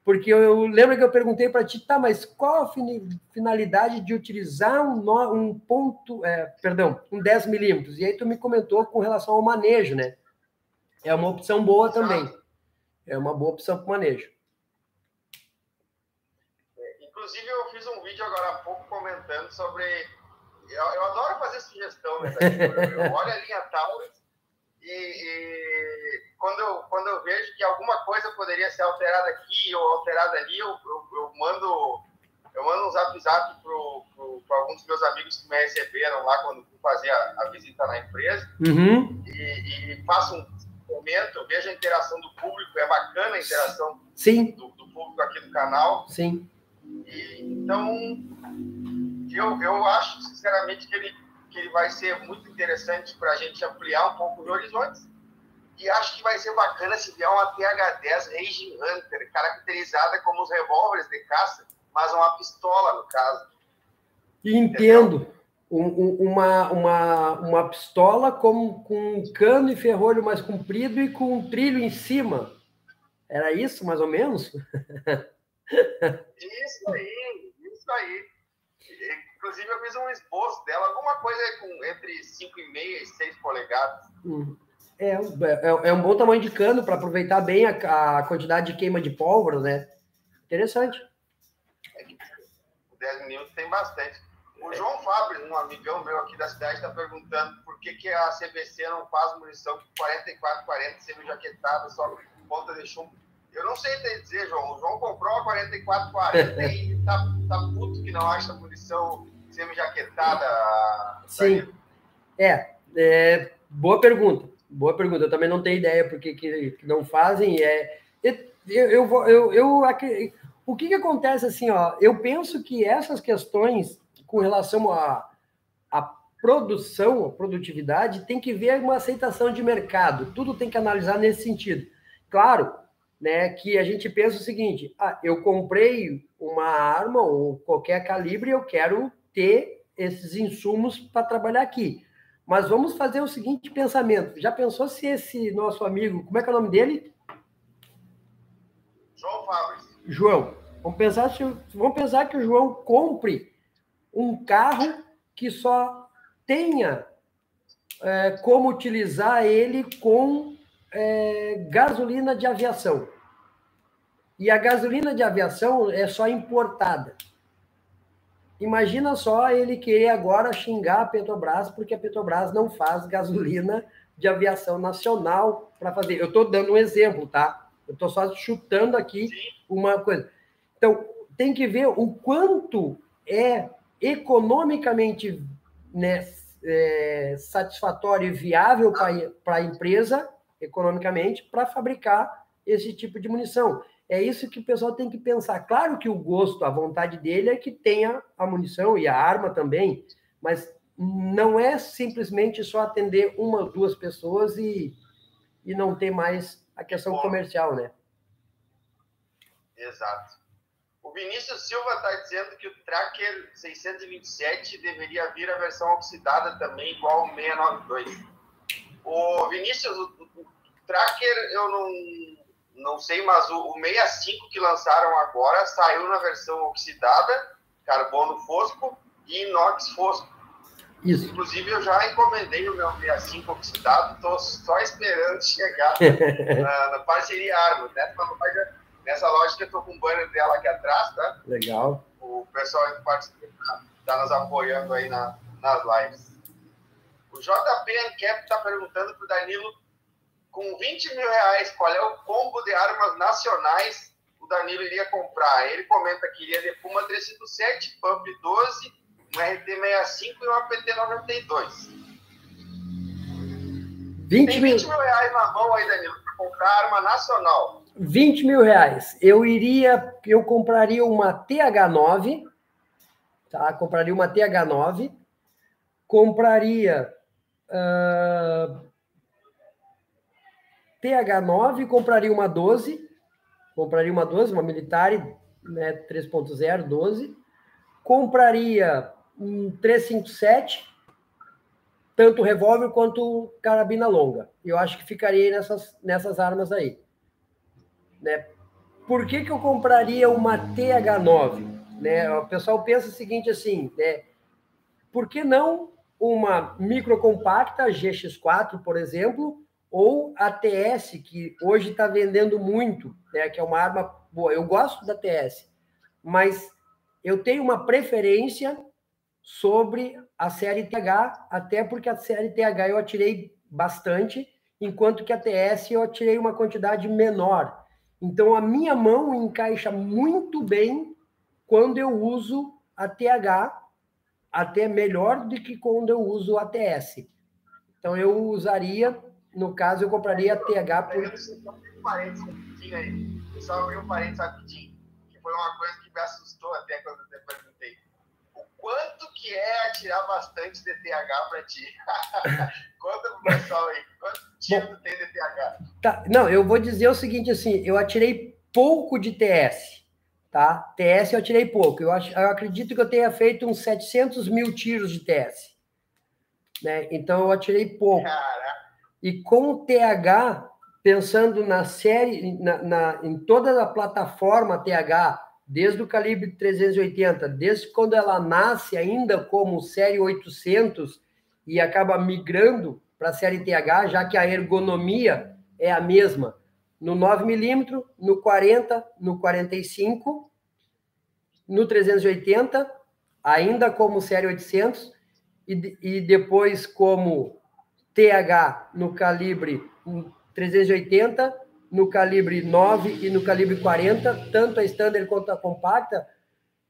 porque eu lembro que eu perguntei para ti, tá, mas qual a finalidade de utilizar um 10 milímetros? E aí tu me comentou com relação ao manejo, né? É uma opção boa também. É uma boa opção para o manejo. Inclusive, eu fiz um vídeo agora há pouco comentando sobre... Eu adoro fazer sugestão, né? Eu olho a linha Taurus e quando eu vejo que alguma coisa poderia ser alterada aqui ou alterada ali, eu mando um zap para alguns dos meus amigos que me receberam lá quando fui fazer a visita na empresa. Uhum. E faço um momento, vejo a interação do público, é bacana a interação do público aqui do canal. Sim. Então, eu acho, sinceramente, que ele vai ser muito interessante para a gente ampliar um pouco os horizontes. E acho que vai ser bacana se vier uma TH-10 Raging Hunter, caracterizada como os revólveres de caça, mas uma pistola, no caso. Entendo. Uma pistola com um cano e ferrolho mais comprido e com um trilho em cima. Era isso, mais ou menos? Isso aí. Inclusive, eu fiz um esboço dela, alguma coisa entre 5,5 e 6 polegadas. É um bom tamanho de cano para aproveitar bem a quantidade de queima de pólvora, né? Interessante. 10 minutos tem bastante. O João Fábio, um amigão meu aqui da cidade, está perguntando por que a CBC não faz munição com 44-40 semi-jaquetada, só com ponta de chumbo. Eu não sei te dizer, João. O João comprou a 44-40 e tá puto que não acha munição semi-jaquetada. Sim. Boa pergunta. Eu também não tenho ideia por que não fazem. O que acontece assim, ó? Eu penso que essas questões com relação à produção, a produtividade, tem que ver uma aceitação de mercado. Tudo tem que analisar nesse sentido. Claro, né, que a gente pensa o seguinte: eu comprei uma arma ou qualquer calibre, eu quero ter esses insumos para trabalhar aqui. Mas vamos fazer o seguinte pensamento. Já pensou se esse nosso amigo, como é que é o nome dele? João Fábio. João. Vamos pensar que o João compre um carro que só tenha como utilizar ele com gasolina de aviação. E a gasolina de aviação é só importada. Imagina só ele querer agora xingar a Petrobras, porque a Petrobras não faz gasolina de aviação nacional para fazer. Eu estou dando um exemplo, tá? Eu estou só chutando aqui uma coisa. Então, tem que ver o quanto é economicamente, né, satisfatório e viável para a empresa, economicamente, para fabricar esse tipo de munição. É isso que o pessoal tem que pensar. Claro que o gosto, a vontade dele é que tenha a munição e a arma também, mas não é simplesmente só atender uma ou duas pessoas e não ter mais a questão comercial, né? Exato. O Vinícius Silva está dizendo que o Tracker 627 deveria vir a versão oxidada também, igual ao 692. O Vinícius, o Tracker, eu não sei, mas o 65 que lançaram agora saiu na versão oxidada, carbono fosco e inox fosco. Isso. Inclusive, eu já encomendei o meu 65 oxidado, estou só esperando chegar na parceria Argos, né? Nessa loja que eu estou com o banner dela aqui atrás, tá? Legal. O pessoal que participa está nos apoiando aí nas lives. O JP Ancap está perguntando para o Danilo, com 20 mil reais, qual é o combo de armas nacionais o Danilo iria comprar? Ele comenta que iria de Puma 357, Pump 12, um RT65 e uma PT92. 20 mil reais na mão aí, Danilo, para comprar arma nacional. 20 mil reais. Eu compraria uma TH9, tá? Compraria uma TH9, compraria TH9, compraria uma 12, uma militar, né, 3.0, 12, compraria um 357, tanto revólver quanto carabina longa. Eu acho que ficaria nessas armas aí. Né? Por que eu compraria uma TH9? Né? O pessoal pensa o seguinte assim, né? Por que não uma microcompacta GX4, por exemplo, ou a TS, que hoje está vendendo muito, né? Que é uma arma boa. Eu gosto da TS, mas eu tenho uma preferência sobre a série TH, até porque a série TH eu atirei bastante, enquanto que a TS eu atirei uma quantidade menor. Então, a minha mão encaixa muito bem quando eu uso a TH, até melhor do que quando eu uso a TS. Então, eu usaria, no caso, eu compraria a TH por... Só abrir um parênteses rapidinho, que foi uma coisa que me assustou até quando eu perguntei. Quanto que é atirar bastante DTH para ti? Conta pro pessoal aí, quanto tiro tu tem DTH? Tá, não, eu vou dizer o seguinte, assim, eu atirei pouco de TS, tá? TS eu atirei pouco, eu acredito que eu tenha feito uns 700 mil tiros de TS, né? Então eu atirei pouco. Caraca. E com o TH, pensando na série, em toda a plataforma TH, desde o calibre 380, desde quando ela nasce ainda como série 800 e acaba migrando para a série TH, já que a ergonomia é a mesma, no 9mm, no 40, no 45, no 380, ainda como série 800, e depois como TH no calibre 380, no calibre 9 e no calibre 40, tanto a standard quanto a compacta,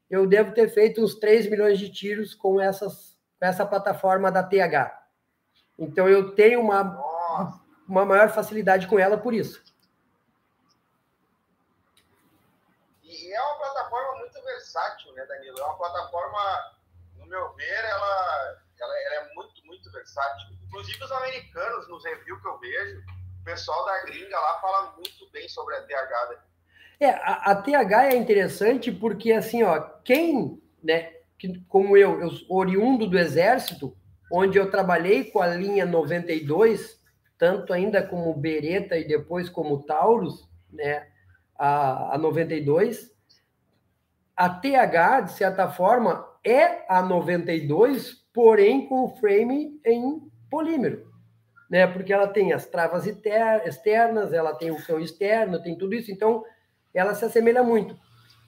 eu devo ter feito uns 3 milhões de tiros com essa plataforma da TH. Então, eu tenho uma maior facilidade com ela por isso. E é uma plataforma muito versátil, né, Danilo? É uma plataforma, no meu ver, ela é muito, muito versátil. Inclusive, os americanos, nos reviews que eu vejo, o pessoal da gringa lá fala muito bem sobre a TH. Né? A TH é interessante porque, assim, ó, quem, né, como eu oriundo do Exército, onde eu trabalhei com a linha 92, tanto ainda como Beretta e depois como Taurus, né, a 92, a TH, de certa forma, é a 92, porém com o frame em polímero, né, porque ela tem as travas externas, ela tem o cão externo, tem tudo isso, então ela se assemelha muito.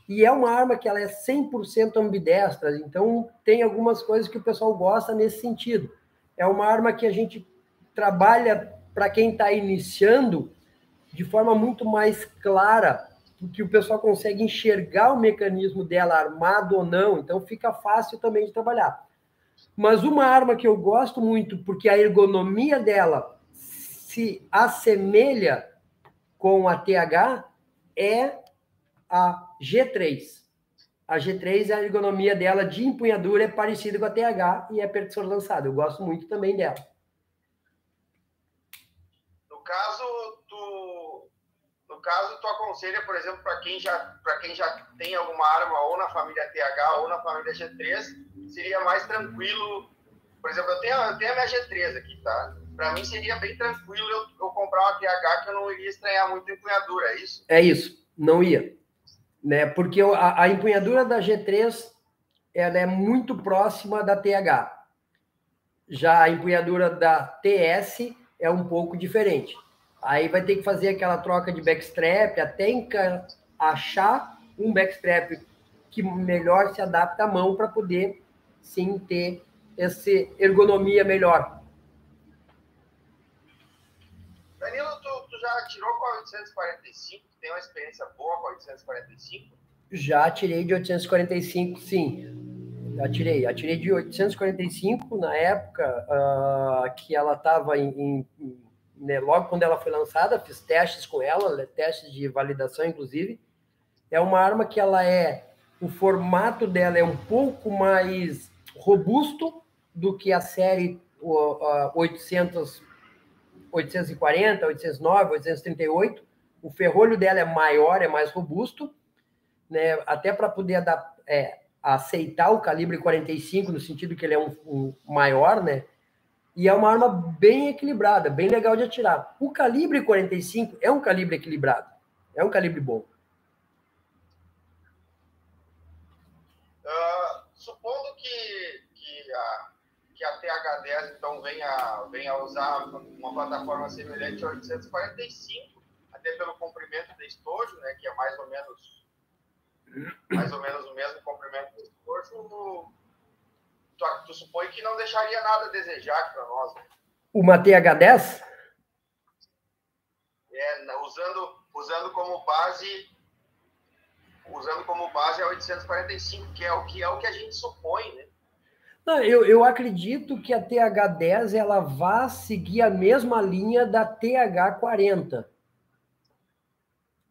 E é uma arma que ela é 100% ambidestra, então tem algumas coisas que o pessoal gosta nesse sentido. É uma arma que a gente trabalha para quem está iniciando de forma muito mais clara, porque o pessoal consegue enxergar o mecanismo dela armado ou não, então fica fácil também de trabalhar. Mas uma arma que eu gosto muito, porque a ergonomia dela se assemelha com a TH, é a G3. A G3, a ergonomia dela de empunhadura é parecida com a TH e é percussor lançado. Eu gosto muito também dela. No caso, tu aconselha, por exemplo, para quem já tem alguma arma ou na família TH ou na família G3, seria mais tranquilo. Por exemplo, eu tenho a minha G3 aqui, tá? Para mim seria bem tranquilo eu comprar uma TH que eu não iria estranhar muito a empunhadura, é isso? É isso, não ia. Né? Porque a empunhadura da G3 ela é muito próxima da TH. Já a empunhadura da TS é um pouco diferente. Aí vai ter que fazer aquela troca de backstrap até achar um backstrap que melhor se adapta à mão para poder, sim, ter essa ergonomia melhor. Danilo, tu já atirou com a 845? Tu tem uma experiência boa com a 845? Já atirei de 845, sim. Atirei de 845 na época que ela estava né, logo quando ela foi lançada, fiz testes com ela, testes de validação, inclusive. É uma arma que o formato dela é um pouco mais robusto do que a série 840, 809, 838. O ferrolho dela é maior, é mais robusto, né, até para poder aceitar o calibre 45, no sentido que ele é um maior, né? E é uma arma bem equilibrada, bem legal de atirar. O calibre 45 é um calibre equilibrado, é um calibre bom. Supondo que a TH10 então venha a usar uma plataforma semelhante ao 845, até pelo comprimento de estojo, né, que é mais ou menos o mesmo comprimento de estojo, tu supõe que não deixaria nada a desejar para nós, né? Uma TH10? Usando como base a 845, que é o que a gente supõe, né? Não, eu acredito que a TH10 ela vai seguir a mesma linha da TH40.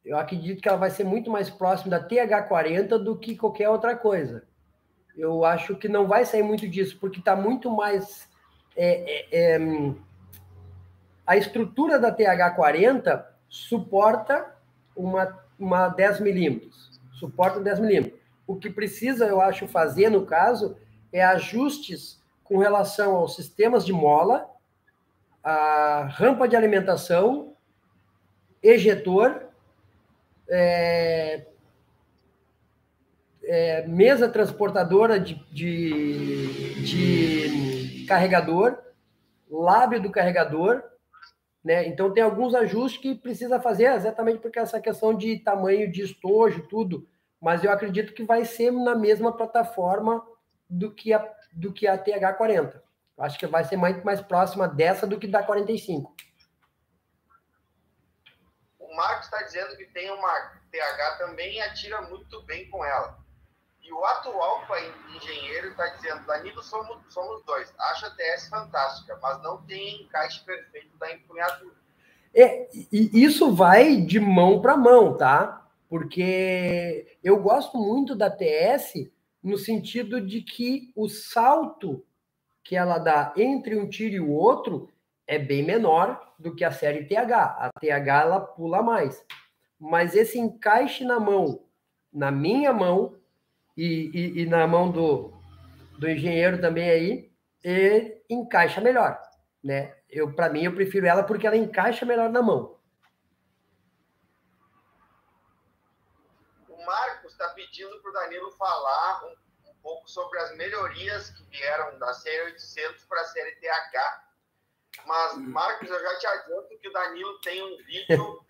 Eu acredito que ela vai ser muito mais próxima da TH40 do que qualquer outra coisa. Eu acho que não vai sair muito disso, porque está muito mais... a estrutura da TH40 suporta uma 10 milímetros. Suporta 10 milímetros. O que precisa, eu acho, fazer, no caso, é ajustes com relação aos sistemas de mola, a rampa de alimentação, ejetor, mesa transportadora de carregador, lábio do carregador, né? Então tem alguns ajustes que precisa fazer, exatamente porque essa questão de tamanho de estojo, tudo, mas eu acredito que vai ser na mesma plataforma do que a TH40. Acho que vai ser muito mais próxima dessa do que da 45. O Marcos está dizendo que tem uma TH também e atira muito bem com ela. E o atual engenheiro está dizendo, Danilo, somos dois. Acho a TS fantástica, mas não tem encaixe perfeito da empunhadura. E isso vai de mão para mão, tá? Porque eu gosto muito da TS no sentido de que o salto que ela dá entre um tiro e o outro é bem menor do que a série TH. A TH ela pula mais. Mas esse encaixe na mão, na minha mão e na mão do engenheiro também aí, ele encaixa melhor, né? Para mim, eu prefiro ela porque ela encaixa melhor na mão. O Marcos está pedindo para o Danilo falar um pouco sobre as melhorias que vieram da série 800 para a série TH. Mas, Marcos, eu já te adianto que o Danilo tem um vídeo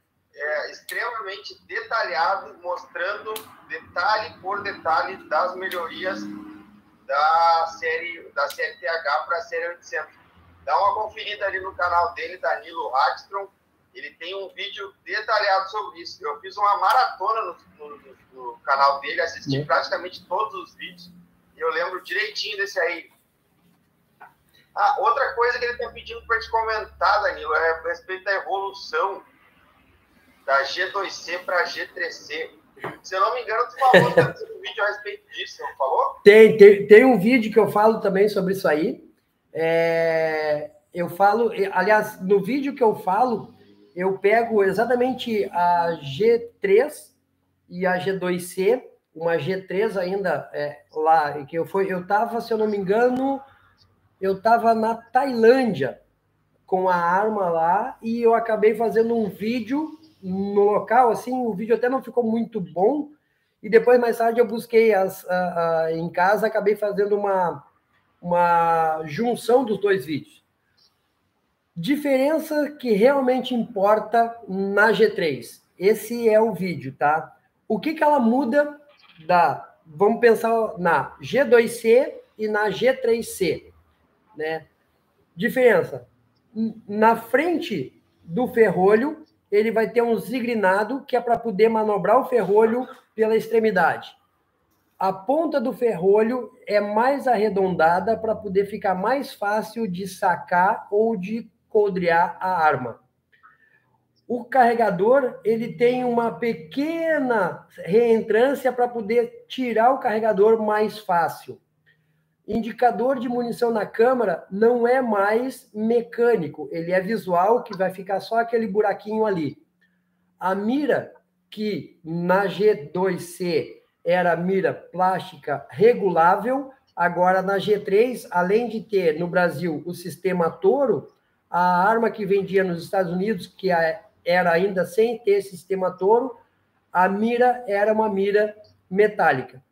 extremamente detalhado, mostrando detalhe por detalhe das melhorias da série TH para a série 800. Dá uma conferida ali no canal dele, Danilo Hagstrom. Ele tem um vídeo detalhado sobre isso. Eu fiz uma maratona no canal dele, assisti praticamente todos os vídeos, e eu lembro direitinho desse aí. Outra coisa que ele está pedindo para te comentar, Danilo, é a respeito da evolução da G2C para a G3C. Se eu não me engano, tu falou um vídeo a respeito disso, não falou? Tem um vídeo que eu falo também sobre isso aí. Eu falo, aliás, no vídeo que eu falo, eu pego exatamente a G3 e a G2C, uma G3 ainda lá, que eu estava, se eu não me engano, eu estava na Tailândia com a arma lá e eu acabei fazendo um vídeo no local, assim, o vídeo até não ficou muito bom, e depois, mais tarde, eu busquei em casa, acabei fazendo uma junção dos dois vídeos. Diferença que realmente importa na G3. Esse é o vídeo, tá? O que ela muda vamos pensar na G2C e na G3C, né? Diferença. Na frente do ferrolho, ele vai ter um zigrinado, que é para poder manobrar o ferrolho pela extremidade. A ponta do ferrolho é mais arredondada para poder ficar mais fácil de sacar ou de coldrear a arma. O carregador, ele tem uma pequena reentrância para poder tirar o carregador mais fácil. Indicador de munição na câmara não é mais mecânico, ele é visual, que vai ficar só aquele buraquinho ali. A mira, que na G2C era mira plástica regulável, Agora, na G3, além de ter no Brasil o sistema Toro, a arma que vendia nos Estados Unidos, que era ainda sem ter sistema Toro, a mira era uma mira metálica.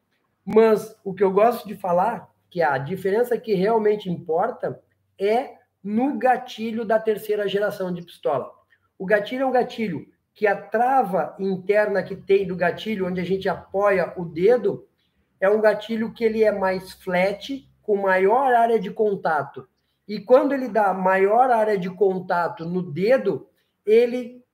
Mas o que eu gosto de falar, que a diferença que realmente importa é no gatilho da terceira geração de pistola. O gatilho é um gatilho que a trava interna que tem do gatilho, onde a gente apoia o dedo, é um gatilho que ele é mais flat, com maior área de contato. E quando ele dá maior área de contato no dedo, ele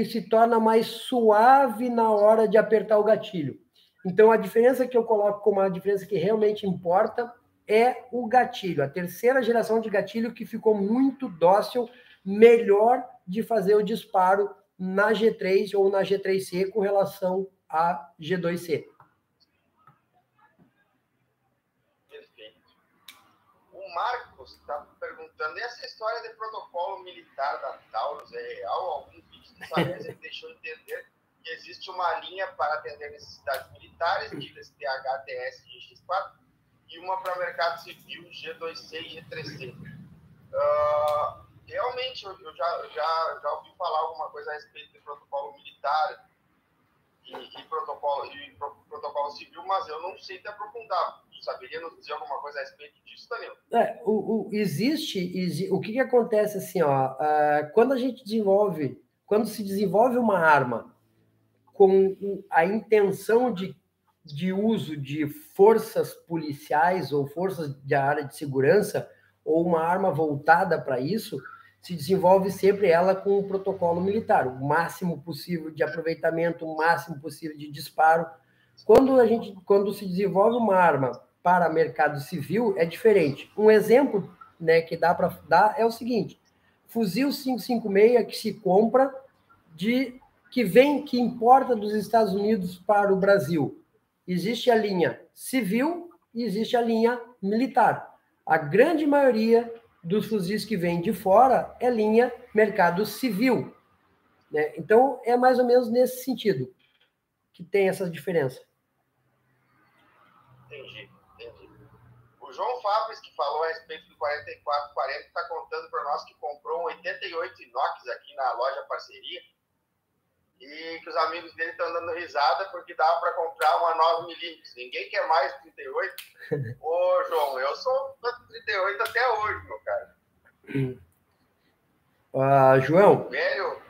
se torna mais suave na hora de apertar o gatilho. Então, a diferença que eu coloco como a diferença que realmente importa é o gatilho, a terceira geração de gatilho que ficou muito dócil, melhor de fazer o disparo na G3 ou na G3C com relação à G2C. Perfeito. O Marcos está perguntando, essa história de protocolo militar da Taurus é real? Algum vídeo de Salenza deixou entender que existe uma linha para atender necessidades militares, diga-se THTS e X4, e uma para o mercado civil, G2C e G3C. Realmente, eu já ouvi falar alguma coisa a respeito de protocolo militar e protocolo civil, mas eu não sei te aprofundar. Saberia nos dizer alguma coisa a respeito disso, Danilo? O que acontece assim, ó, quando se desenvolve uma arma com a intenção de uso de forças policiais ou forças da área de segurança, ou uma arma voltada para isso, se desenvolve sempre ela com um protocolo militar, o máximo possível de aproveitamento, o máximo possível de disparo. Quando se desenvolve uma arma para mercado civil, é diferente. Um exemplo, né, que dá para dar é o seguinte: fuzil 5.56 que se compra que importa dos Estados Unidos para o Brasil. Existe a linha civil e existe a linha militar. A grande maioria dos fuzis que vêm de fora é linha mercado civil, né? Então, é mais ou menos nesse sentido que tem essa diferença. Entendi. O João Fabris, que falou a respeito do 4440, está contando para nós que comprou um 88 inox aqui na loja Parceria e que os amigos dele estão dando risada porque dava para comprar uma 9mm. Ninguém quer mais 38. Ô, João, eu sou 38 até hoje, meu cara. João, Velho?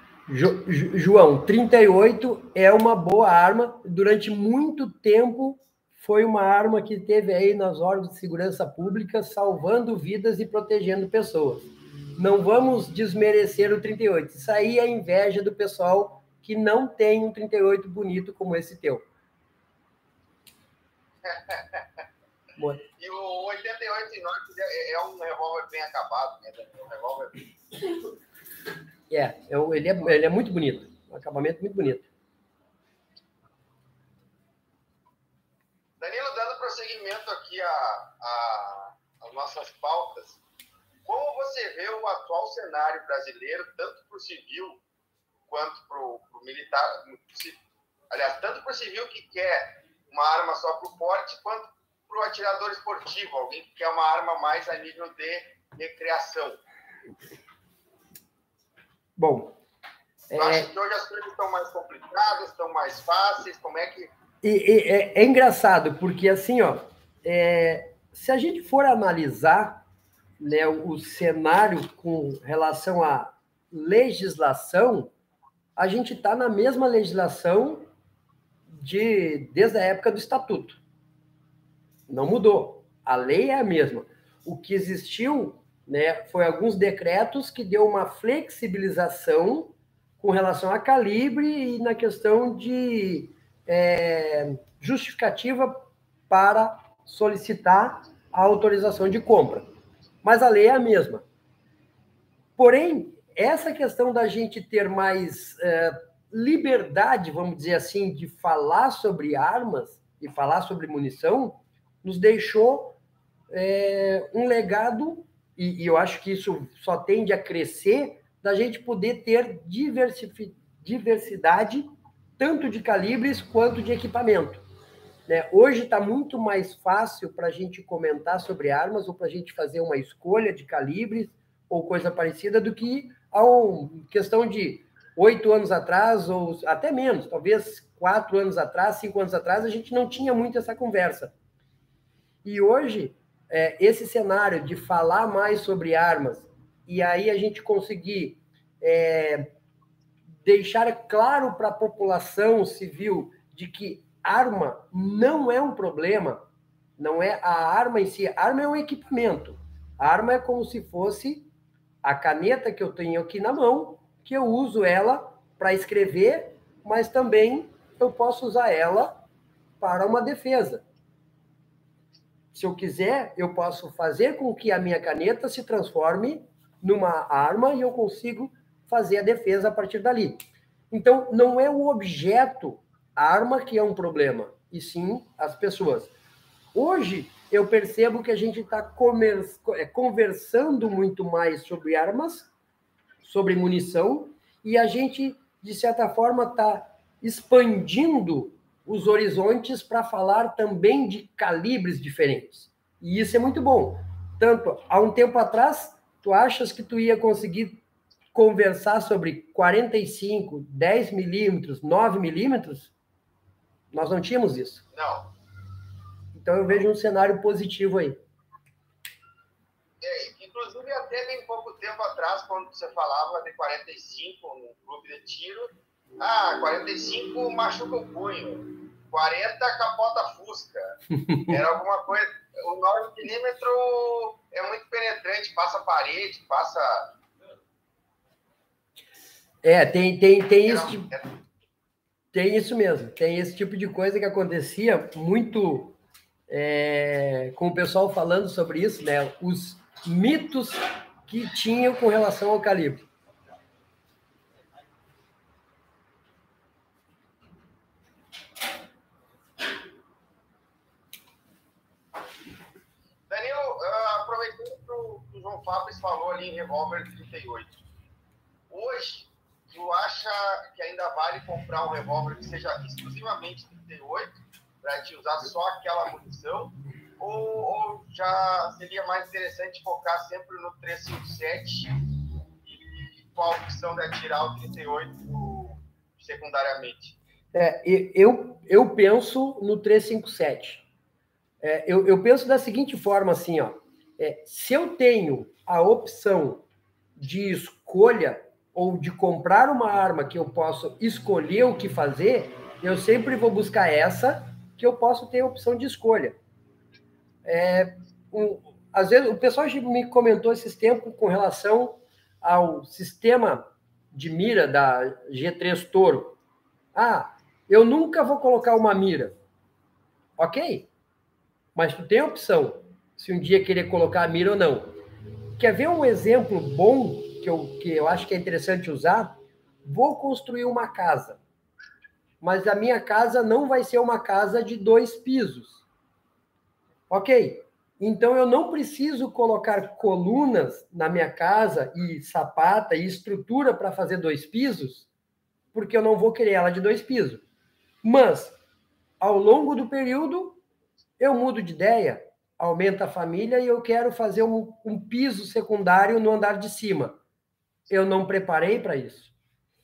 João, 38 é uma boa arma. Durante muito tempo foi uma arma que teve aí nas órgãos de segurança pública, salvando vidas e protegendo pessoas. Não vamos desmerecer o 38. Isso aí é inveja do pessoal que não tem um 38 bonito como esse teu. E o 88 inox é um revólver bem acabado, né? É um revólver... Ele é muito bonito. Um acabamento muito bonito. Danilo, dando prosseguimento aqui às nossas pautas, como você vê o atual cenário brasileiro, tanto para o civil quanto para o militar, aliás, tanto para o civil que quer uma arma só para o porte, quanto para o atirador esportivo, alguém que quer uma arma mais a nível de recreação? Bom, acho que hoje as coisas estão mais complicadas, estão mais fáceis, como é que... É engraçado, porque assim, ó, se a gente for analisar, né, o cenário com relação à legislação, a gente está na mesma legislação desde a época do Estatuto. Não mudou. A lei é a mesma. O que existiu, né, foi alguns decretos que deu uma flexibilização com relação a calibre e na questão de justificativa para solicitar a autorização de compra. Mas a lei é a mesma. Porém, essa questão da gente ter mais liberdade, vamos dizer assim, de falar sobre armas e falar sobre munição, nos deixou um legado, e eu acho que isso só tende a crescer, da gente poder ter diversidade, tanto de calibres quanto de equipamento. né? Hoje está muito mais fácil para a gente comentar sobre armas ou para a gente fazer uma escolha de calibres ou coisa parecida do que há uma questão de 8 anos atrás, ou até menos, talvez 4 anos atrás, 5 anos atrás, a gente não tinha muito essa conversa. E hoje, esse cenário de falar mais sobre armas, e aí a gente conseguir deixar claro para a população civil de que arma não é um problema, não é a arma em si, a arma é um equipamento. A arma é como se fosse a caneta que eu tenho aqui na mão, que eu uso ela para escrever, mas também eu posso usar ela para uma defesa. Se eu quiser, eu posso fazer com que a minha caneta se transforme numa arma e eu consigo fazer a defesa a partir dali. Então, não é o objeto, a arma, que é um problema, e sim as pessoas. Hoje, eu percebo que a gente está conversando muito mais sobre armas, sobre munição, e a gente, de certa forma, está expandindo os horizontes para falar também de calibres diferentes. E isso é muito bom. Tanto, há um tempo atrás, tu achas que tu ia conseguir conversar sobre 45, 10 milímetros, 9 milímetros? Nós não tínhamos isso. Não. Então, eu vejo um cenário positivo aí. Inclusive, até bem pouco tempo atrás, quando você falava de 45 no clube de tiro, 45 machuca o punho, 40 capota a fusca. Era alguma coisa. O 9 milímetro é muito penetrante, passa a parede, passa. Tem isso. Tem isso mesmo. Tem esse tipo de coisa que acontecia muito com o pessoal falando sobre isso, né? Os mitos que tinham com relação ao calibre. Danilo, aproveitando que o João Fábio falou ali em revólver 38. Hoje, tu acha que ainda vale comprar um revólver que seja exclusivamente 38 para te usar só aquela munição? Ou já seria mais interessante focar sempre no 357 e com a opção de atirar o 38 secundariamente? Eu penso no 357. Eu penso da seguinte forma, assim, ó. Se eu tenho a opção de escolha ou de comprar uma arma que eu posso escolher o que fazer, eu sempre vou buscar essa que eu posso ter a opção de escolha. Às vezes, o pessoal me comentou esses tempos com relação ao sistema de mira da G3 Toro. Eu nunca vou colocar uma mira. Ok, mas tu tem a opção, se um dia querer colocar a mira ou não. Quer ver um exemplo bom que eu acho que é interessante usar? Vou construir uma casa, mas a minha casa não vai ser uma casa de 2 pisos. Ok, então eu não preciso colocar colunas na minha casa e sapata e estrutura para fazer 2 pisos, porque eu não vou querer ela de 2 pisos. Mas, ao longo do período, eu mudo de ideia, aumenta a família e eu quero fazer um piso secundário no andar de cima. Eu não preparei para isso.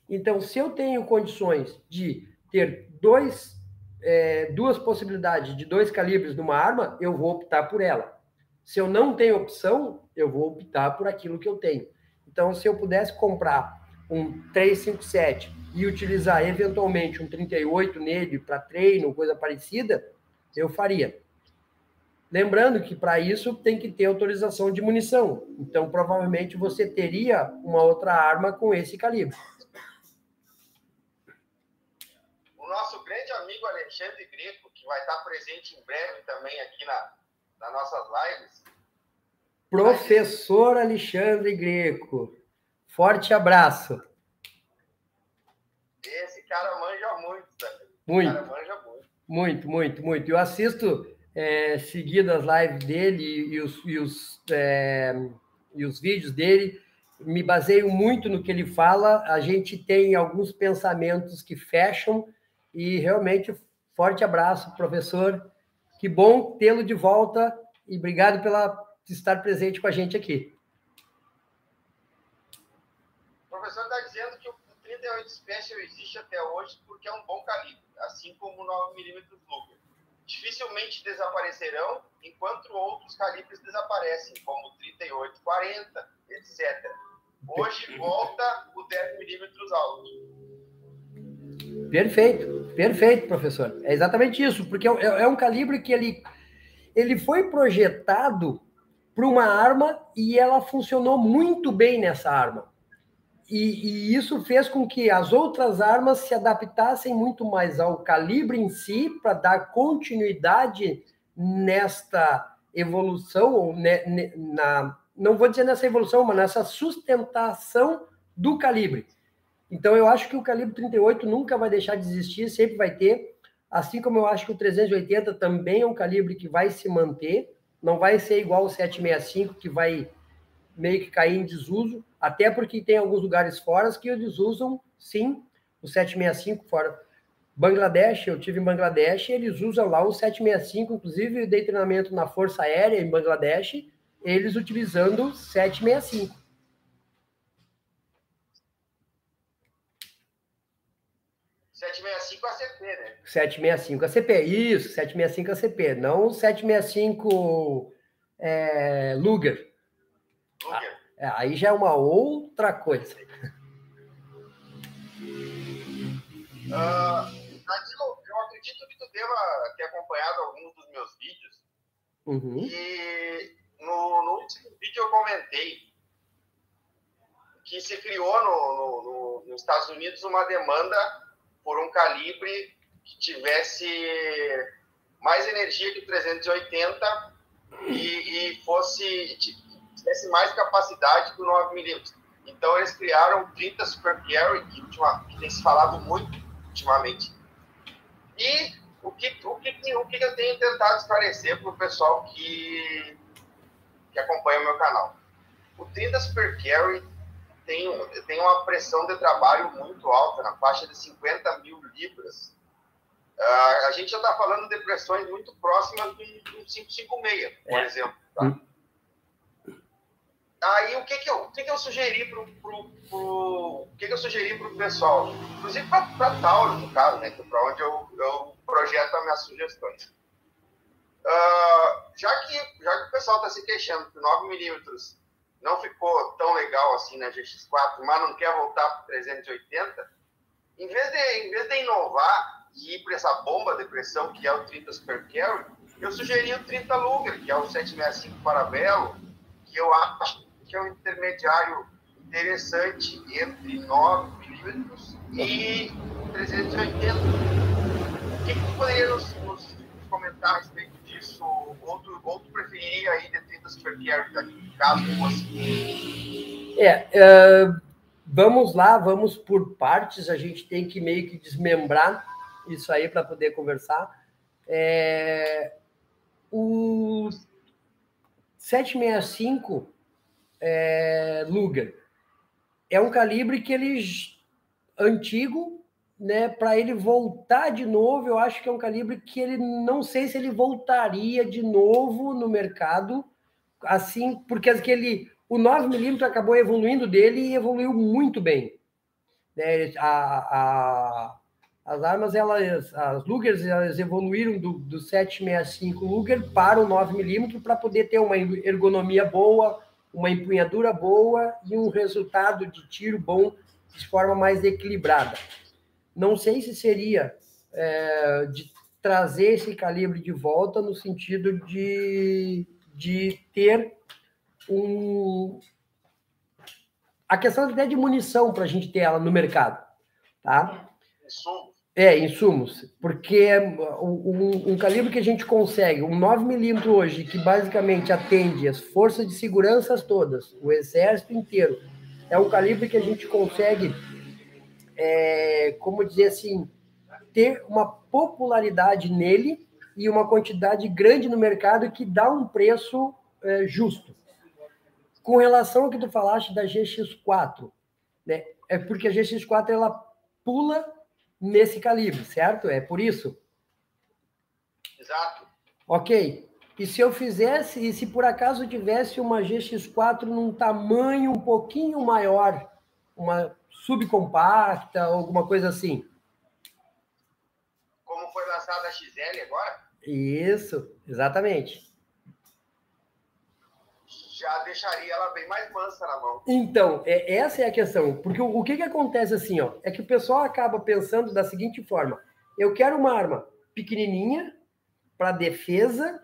Então, se eu tenho condições de ter duas possibilidades de 2 calibres numa arma, eu vou optar por ela. Se eu não tenho opção, eu vou optar por aquilo que eu tenho. Então, se eu pudesse comprar um 357 e utilizar eventualmente um 38 nele para treino, coisa parecida, eu faria. Lembrando que para isso tem que ter autorização de munição. Então, provavelmente, você teria uma outra arma com esse calibre. O nosso grande amigo Alexandre Greco, que vai estar presente em breve também aqui nas nossas lives. Professor Alexandre Greco. Forte abraço. Esse cara manja muito, sabe? Muito. Esse cara manja muito. Muito, muito, muito. Eu assisto seguido as lives dele e os vídeos dele. Me baseio muito no que ele fala. A gente tem alguns pensamentos que fecham e realmente Forte abraço, professor. Que bom tê-lo de volta e obrigado por estar presente com a gente aqui. O professor está dizendo que o 38 Special existe até hoje porque é um bom calibre, assim como o 9mm Luger. Dificilmente desaparecerão, enquanto outros calibres desaparecem, como o 38, 40, etc. Hoje volta o 10mm alto. Perfeito, professor. É exatamente isso, porque é um calibre que ele foi projetado para uma arma e ela funcionou muito bem nessa arma. E isso fez com que as outras armas se adaptassem muito mais ao calibre em si, para dar continuidade nesta evolução, ou não vou dizer nessa evolução, mas nessa sustentação do calibre. Então, eu acho que o calibre 38 nunca vai deixar de existir, sempre vai ter, assim como eu acho que o 380 também é um calibre que vai se manter, não vai ser igual o 765, que vai meio que cair em desuso, até porque tem alguns lugares fora que eles usam, sim, o 765 fora. Bangladesh, eu tive em Bangladesh, eles usam lá o 765, inclusive eu dei treinamento na Força Aérea em Bangladesh, eles utilizando o 765. 765 ACP, né? 765 ACP, isso, 765 ACP, não o 765 Luger. Aí já é uma outra coisa. Danilo, eu acredito que tu deva ter acompanhado alguns dos meus vídeos. Uhum. E no último vídeo eu comentei que se criou nos Estados Unidos uma demanda por um calibre que tivesse mais energia que o 380 e tivesse mais capacidade que o 9mm. Então eles criaram o 30 Super Carry, que tem se falado muito ultimamente. E o que eu tenho tentado esclarecer para o pessoal que acompanha o meu canal. O 30 Super Carry tem uma pressão de trabalho muito alta, na faixa de 50 mil libras. A gente já está falando de pressões muito próximas do 556, por exemplo. Tá? Aí o que eu sugeri para o pessoal, inclusive para Tauro, no caso, né, para onde eu projeto as minhas sugestões. Já que o pessoal está se queixando que o 9mm não ficou tão legal assim na GX4, mas não quer voltar para o 380, em vez de inovar e ir para essa bomba de pressão que é o 30 Super Carry, eu sugeri o 30 Luger, que é o 765 Parabelo, que eu acho que é um intermediário interessante entre 9mm e 380. O que tu poderia nos comentar a respeito disso? Ou tu preferiria aí de 30 Super Carry, caso fosse? Vamos lá, vamos por partes, a gente tem que meio que desmembrar isso aí para poder conversar. O 765 Luger é um calibre que ele antigo, né? Para ele voltar de novo, eu acho que é um calibre que ele não sei se ele voltaria de novo no mercado, assim, porque o 9mm acabou evoluindo dele e evoluiu muito bem. Né? As armas, as Lugers, elas evoluíram do 765 Luger para o 9mm para poder ter uma ergonomia boa, uma empunhadura boa e um resultado de tiro bom de forma mais equilibrada. Não sei se seria de trazer esse calibre de volta no sentido de ter a questão até de munição para a gente ter ela no mercado, tá? Insumos, porque um calibre que a gente consegue, um 9mm hoje, que basicamente atende as forças de segurança todas, o exército inteiro, é um calibre que a gente consegue, como dizer assim, ter uma popularidade nele e uma quantidade grande no mercado que dá um preço justo. Com relação ao que tu falaste da GX4, né? É porque a GX4 ela pula nesse calibre, certo? É por isso? Exato. Ok. E se eu fizesse, e se por acaso tivesse uma GX4 num tamanho um pouquinho maior, uma subcompacta, alguma coisa assim? Como foi lançada a XL agora? Isso, exatamente. Já deixaria ela bem mais mansa na mão. Então, essa é a questão. Porque o que acontece assim, ó, é que o pessoal acaba pensando da seguinte forma: eu quero uma arma pequenininha, para defesa,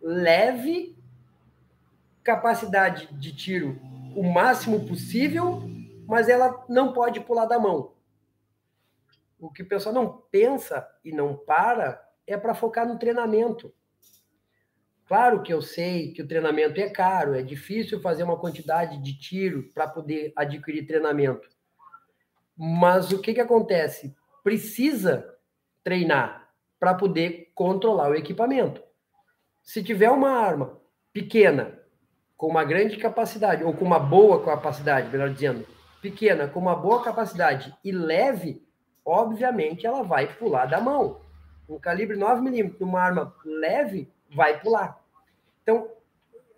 leve, capacidade de tiro o máximo possível, mas ela não pode pular da mão. O que o pessoal não pensa e não para é para focar no treinamento. Claro que eu sei que o treinamento é caro, é difícil fazer uma quantidade de tiro para poder adquirir treinamento. Mas o que acontece? Precisa treinar para poder controlar o equipamento. Se tiver uma arma pequena, com uma grande capacidade, ou com uma boa capacidade, melhor dizendo, pequena, com uma boa capacidade e leve, obviamente ela vai pular da mão. Um calibre 9mm, uma arma leve, vai pular. Então,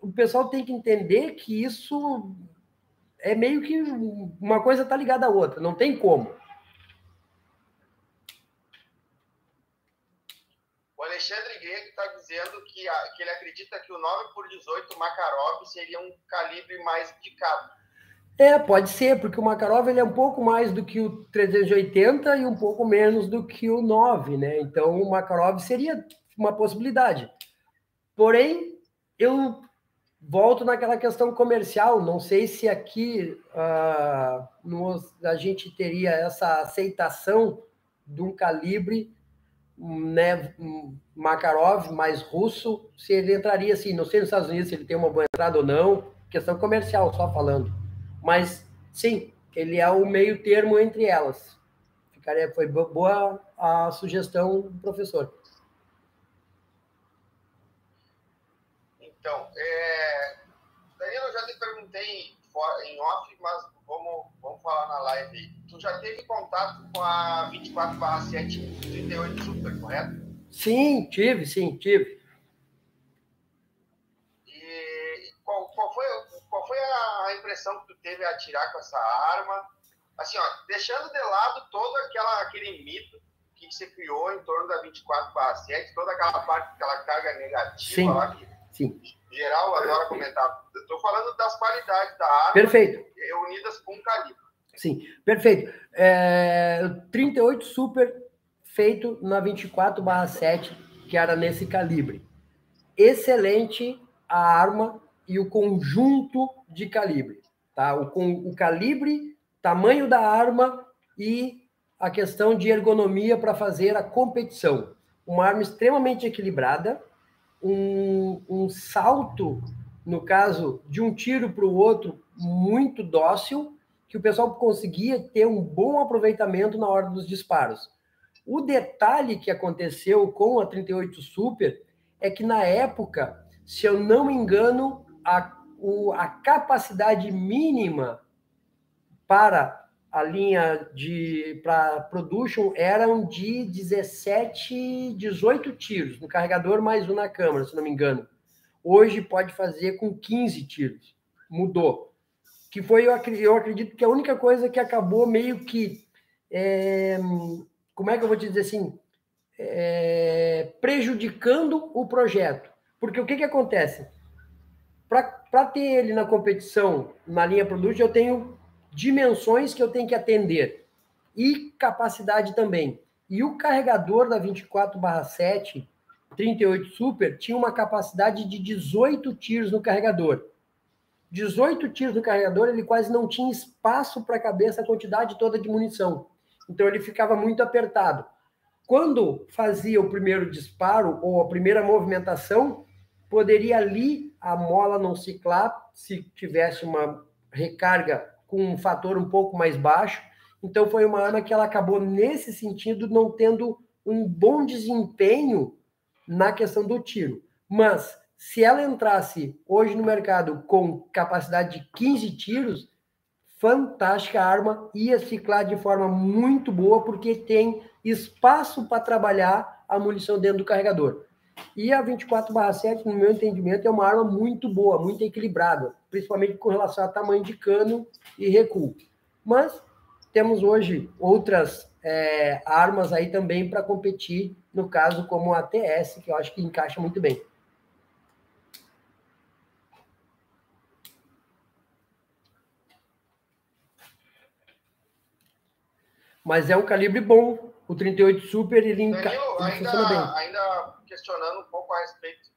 o pessoal tem que entender que isso é meio que uma coisa está ligada à outra, não tem como. O Alexandre Grego está dizendo que ele acredita que o 9x18 Makarov seria um calibre mais indicado. Pode ser, porque o Makarov ele é um pouco mais do que o 380 e um pouco menos do que o 9, né? Então, o Makarov seria uma possibilidade. Porém, eu volto naquela questão comercial. Não sei se aqui a gente teria essa aceitação de um calibre, né, Makarov mais russo, se ele entraria assim. Não sei nos Estados Unidos se ele tem uma boa entrada ou não. Questão comercial, só falando. Mas, sim, ele é o meio termo entre elas. Foi boa a sugestão do professor. Então, Danilo, eu já te perguntei em off, mas vamos falar na live aí. Tu já teve contato com a 24/7 38 Super, correto? Sim, tive. E qual foi a impressão que tu teve a atirar com essa arma? Assim, ó, deixando de lado todo aquele mito que você criou em torno da 24/7, toda aquela parte, aquela carga negativa sim, lá que sim. Em geral adora comentar. Estou falando das qualidades da arma. Perfeito. Unidas com um calibre. Sim, perfeito. 38 Super feito na 24/7, que era nesse calibre. Excelente a arma e o conjunto de calibre. Tá? O calibre, tamanho da arma e a questão de ergonomia para fazer a competição. Uma arma extremamente equilibrada, um salto, no caso, de um tiro para o outro, muito dócil, que o pessoal conseguia ter um bom aproveitamento na hora dos disparos. O detalhe que aconteceu com a 38 Super é que, na época, se eu não me engano, a capacidade mínima para a linha para production eram de 17, 18 tiros no carregador, mais um na câmera, se não me engano. Hoje pode fazer com 15 tiros. Mudou. Que foi, eu acredito que a única coisa que acabou meio que... como é que eu vou te dizer assim? Prejudicando o projeto. Porque o que acontece? Para ter ele na competição, na linha production, eu tenho dimensões que eu tenho que atender e capacidade também. E o carregador da 24/7 38 Super tinha uma capacidade de 18 tiros no carregador. 18 tiros no carregador, ele quase não tinha espaço para caber essa quantidade toda de munição. Então ele ficava muito apertado. Quando fazia o primeiro disparo ou a primeira movimentação, poderia ali a mola não ciclar se tivesse uma recarga com um fator um pouco mais baixo. Então foi uma arma que ela acabou, nesse sentido, não tendo um bom desempenho na questão do tiro. Mas se ela entrasse hoje no mercado com capacidade de 15 tiros, fantástica arma, ia ciclar de forma muito boa, porque tem espaço para trabalhar a munição dentro do carregador. E a 24/7, no meu entendimento, é uma arma muito boa, muito equilibrada, principalmente com relação a tamanho de cano e recuo. Mas temos hoje outras armas aí também para competir, no caso como a TS, que eu acho que encaixa muito bem. Mas é um calibre bom. O 38 Super, ele funciona bem. Ainda questionando um pouco a respeito.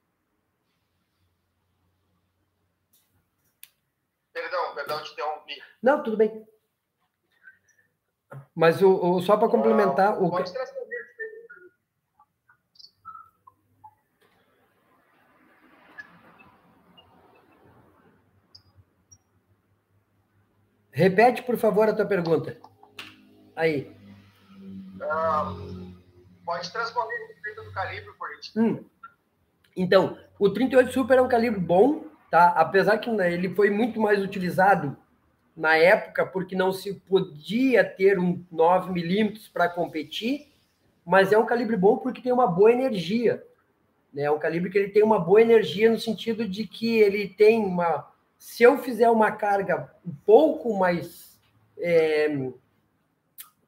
Perdão, te interrompi. Não, tudo bem. Mas só para complementar... Pode transcrever. Repete, por favor, a tua pergunta. Aí. Pode transformar a respeito do calibre, por gente. Então, o 38 Super é um calibre bom, tá? Apesar que ele foi muito mais utilizado na época, porque não se podia ter um 9mm para competir, mas é um calibre bom porque tem uma boa energia. Né? É um calibre que ele tem uma boa energia no sentido de que ele tem uma... Se eu fizer uma carga um pouco mais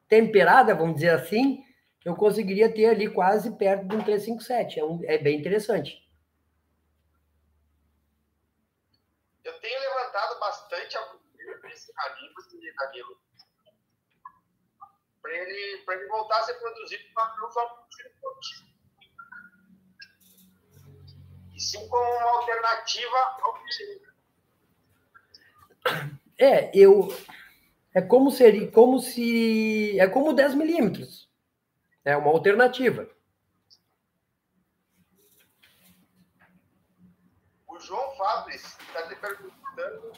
temperada, vamos dizer assim, eu conseguiria ter ali quase perto de um 357. É bem interessante. Eu tenho levantado bastante a esse calibre, Danilo, para ele voltar a ser produzido para o tiro esportivo. E sim como uma alternativa ao tiro. É como se... É como 10mm. É uma alternativa. O João Fabris está te perguntando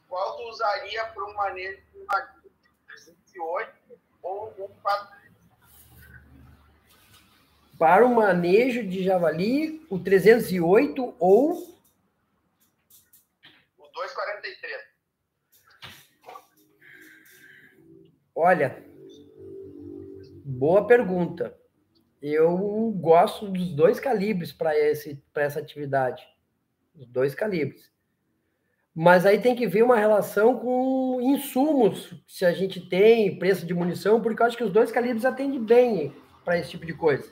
qual tu usaria para um manejo de uma 308 ou um 4. Para o manejo de javali, o 308 ou... O 243. Olha, boa pergunta. Eu gosto dos dois calibres para essa atividade. Os dois calibres. Mas aí tem que ver uma relação com insumos, se a gente tem, preço de munição, porque eu acho que os dois calibres atendem bem para esse tipo de coisa.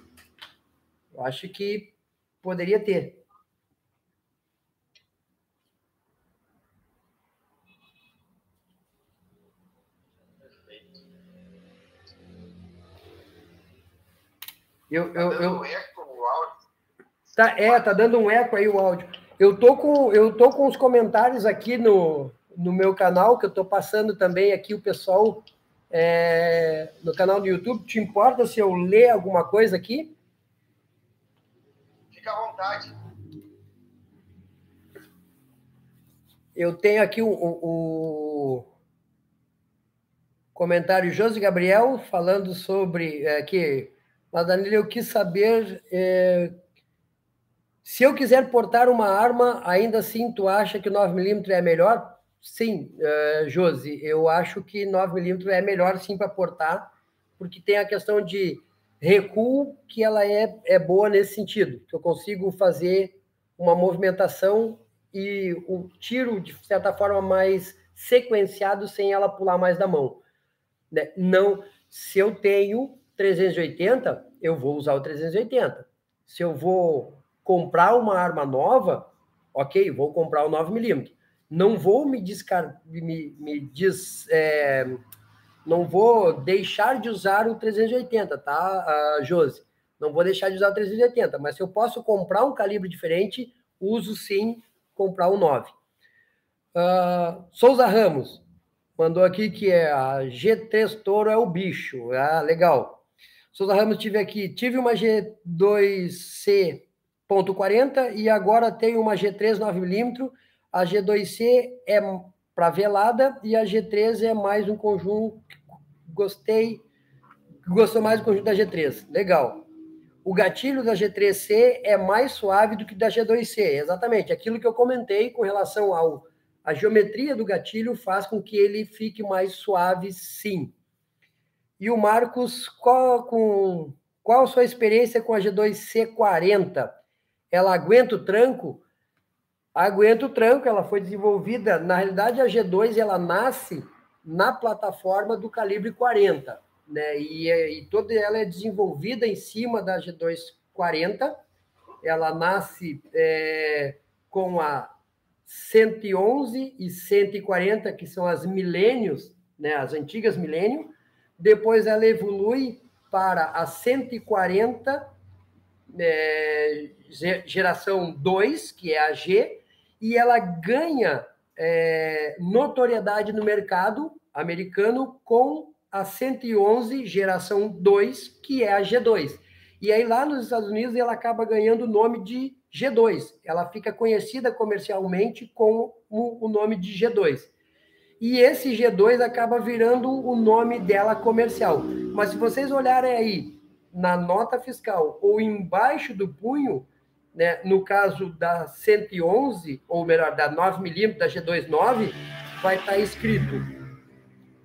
Eu acho que poderia ter. Dando eco o áudio. Tá dando um eco aí o áudio. Eu tô com os comentários aqui no meu canal, que eu tô passando também aqui o pessoal no canal do YouTube. Te importa se eu ler alguma coisa aqui? Fica à vontade. Eu tenho aqui o comentário José Gabriel falando sobre que... Mas, Danilo, eu quis saber se eu quiser portar uma arma, ainda assim tu acha que 9mm é melhor? Sim, Josi, eu acho que 9mm é melhor sim para portar, porque tem a questão de recuo, que ela é boa nesse sentido, que eu consigo fazer uma movimentação e o tiro, de certa forma, mais sequenciado, sem ela pular mais da mão. Né? Não, se eu tenho 380, eu vou usar o 380. Se eu vou comprar uma arma nova, ok, vou comprar o 9mm. Não vou não vou deixar de usar o 380, tá, Josi? Não vou deixar de usar o 380, mas se eu posso comprar um calibre diferente, uso sim comprar o 9. Souza Ramos mandou aqui que a G3 Toro é o bicho. Ah, legal. Souza Ramos tive uma G2C.40 e agora tenho uma G3 9mm. A G2C é para velada e a G3 é mais um conjunto. Gostou mais do conjunto da G3. Legal. O gatilho da G3C é mais suave do que da G2C. Exatamente. Aquilo que eu comentei com relação a geometria do gatilho faz com que ele fique mais suave, sim. E o Marcos, com qual a sua experiência com a G2C40? Ela aguenta o tranco? Aguenta o tranco, ela foi desenvolvida, na realidade a G2 ela nasce na plataforma do calibre 40, né? E toda ela é desenvolvida em cima da G240, ela nasce com a 111 e 140, que são as milênios, né? As antigas milênio, depois ela evolui para a 140, geração 2, que é a G, e ela ganha notoriedade no mercado americano com a 111 geração 2, que é a G2. E aí lá nos Estados Unidos ela acaba ganhando o nome de G2. Ela fica conhecida comercialmente com o nome de G2. E esse G2 acaba virando o nome dela comercial. Mas se vocês olharem aí na nota fiscal ou embaixo do punho, né, no caso da 111, ou melhor, da 9mm, da G29, vai estar escrito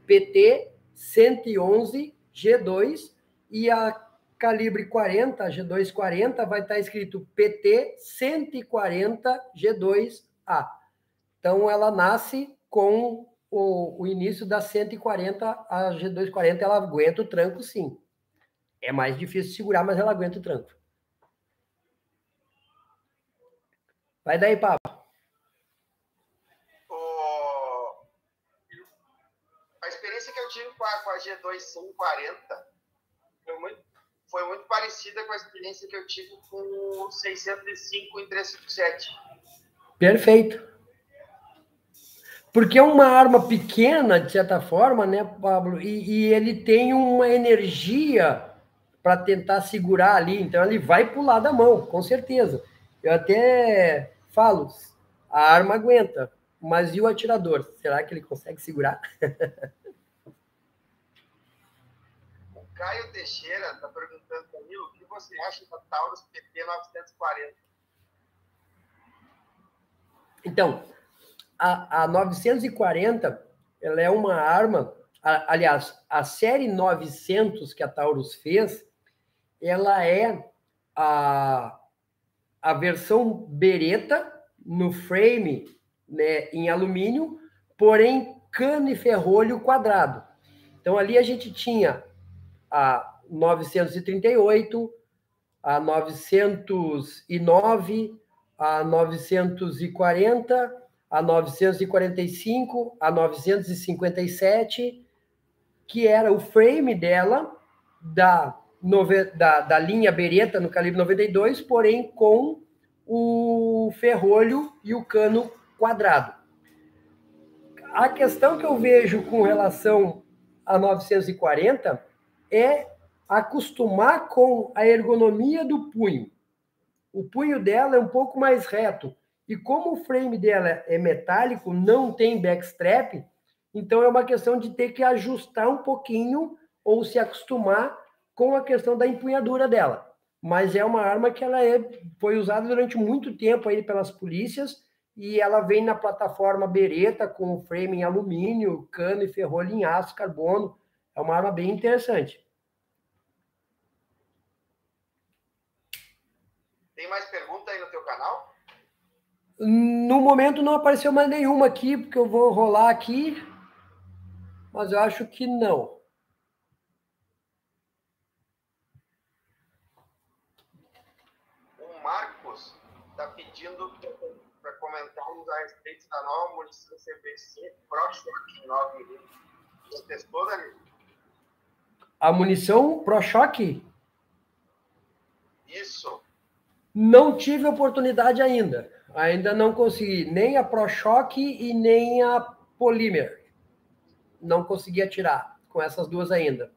PT 111 G2, e a calibre 40, a G240, vai estar escrito PT 140 G2A. Então, ela nasce com o início da 140, a G240, ela aguenta o tranco, sim. É mais difícil de segurar, mas ela aguenta o tranco. Vai daí, Pablo. A experiência que eu tive com a G2 140 foi muito parecida com a experiência que eu tive com o 605 em 357. Perfeito. Porque é uma arma pequena, de certa forma, né, Pablo? E ele tem uma energia para tentar segurar ali. Então, ele vai pular da mão, com certeza. Eu até falo, a arma aguenta, mas e o atirador? Será que ele consegue segurar? O Caio Teixeira está perguntando para mim o que você acha da Taurus PT 940. Então, a 940, ela é uma arma, aliás, a série 900 que a Taurus fez, ela é a versão Beretta no frame, né, em alumínio, porém cano e ferrolho quadrado. Então ali a gente tinha a 938, a 909, a 940, a 945, a 957, que era o frame dela da linha Beretta no calibre 92, porém com o ferrolho e o cano quadrado. A questão que eu vejo com relação a 940 é acostumar com a ergonomia do punho. O punho dela é um pouco mais reto, e como o frame dela é metálico, não tem backstrap, então é uma questão de ter que ajustar um pouquinho ou se acostumar com a questão da empunhadura dela. Mas é uma arma que ela foi usada durante muito tempo aí pelas polícias, e ela vem na plataforma Beretta com o frame em alumínio, cano e ferrolho em aço, carbono. É uma arma bem interessante. Tem mais pergunta aí no teu canal? No momento não apareceu mais nenhuma aqui, porque eu vou rolar aqui, mas eu acho que não. O Marcos está pedindo para comentarmos a respeito da nova munição CBC ProShock 9mm. Você testou, Danilo? A munição ProShock? Isso. Não tive oportunidade ainda. Ainda não consegui nem a ProShock e nem a Polymer. Não consegui atirar com essas duas ainda.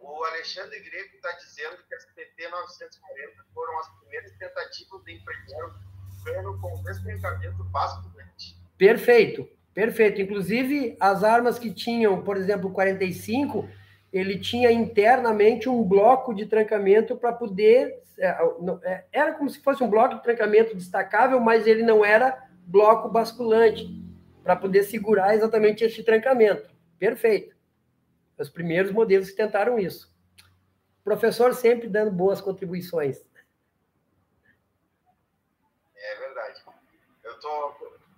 O Alexandre Greco está dizendo que as PT 940 foram as primeiras tentativas de empregar o cano com despencamento basculante. Perfeito, perfeito. Inclusive, as armas que tinham, por exemplo, o 45, ele tinha internamente um bloco de trancamento para poder... Era como se fosse um bloco de trancamento destacável, mas ele não era bloco basculante, para poder segurar exatamente esse trancamento. Perfeito. Os primeiros modelos que tentaram isso. O professor sempre dando boas contribuições. É verdade. Eu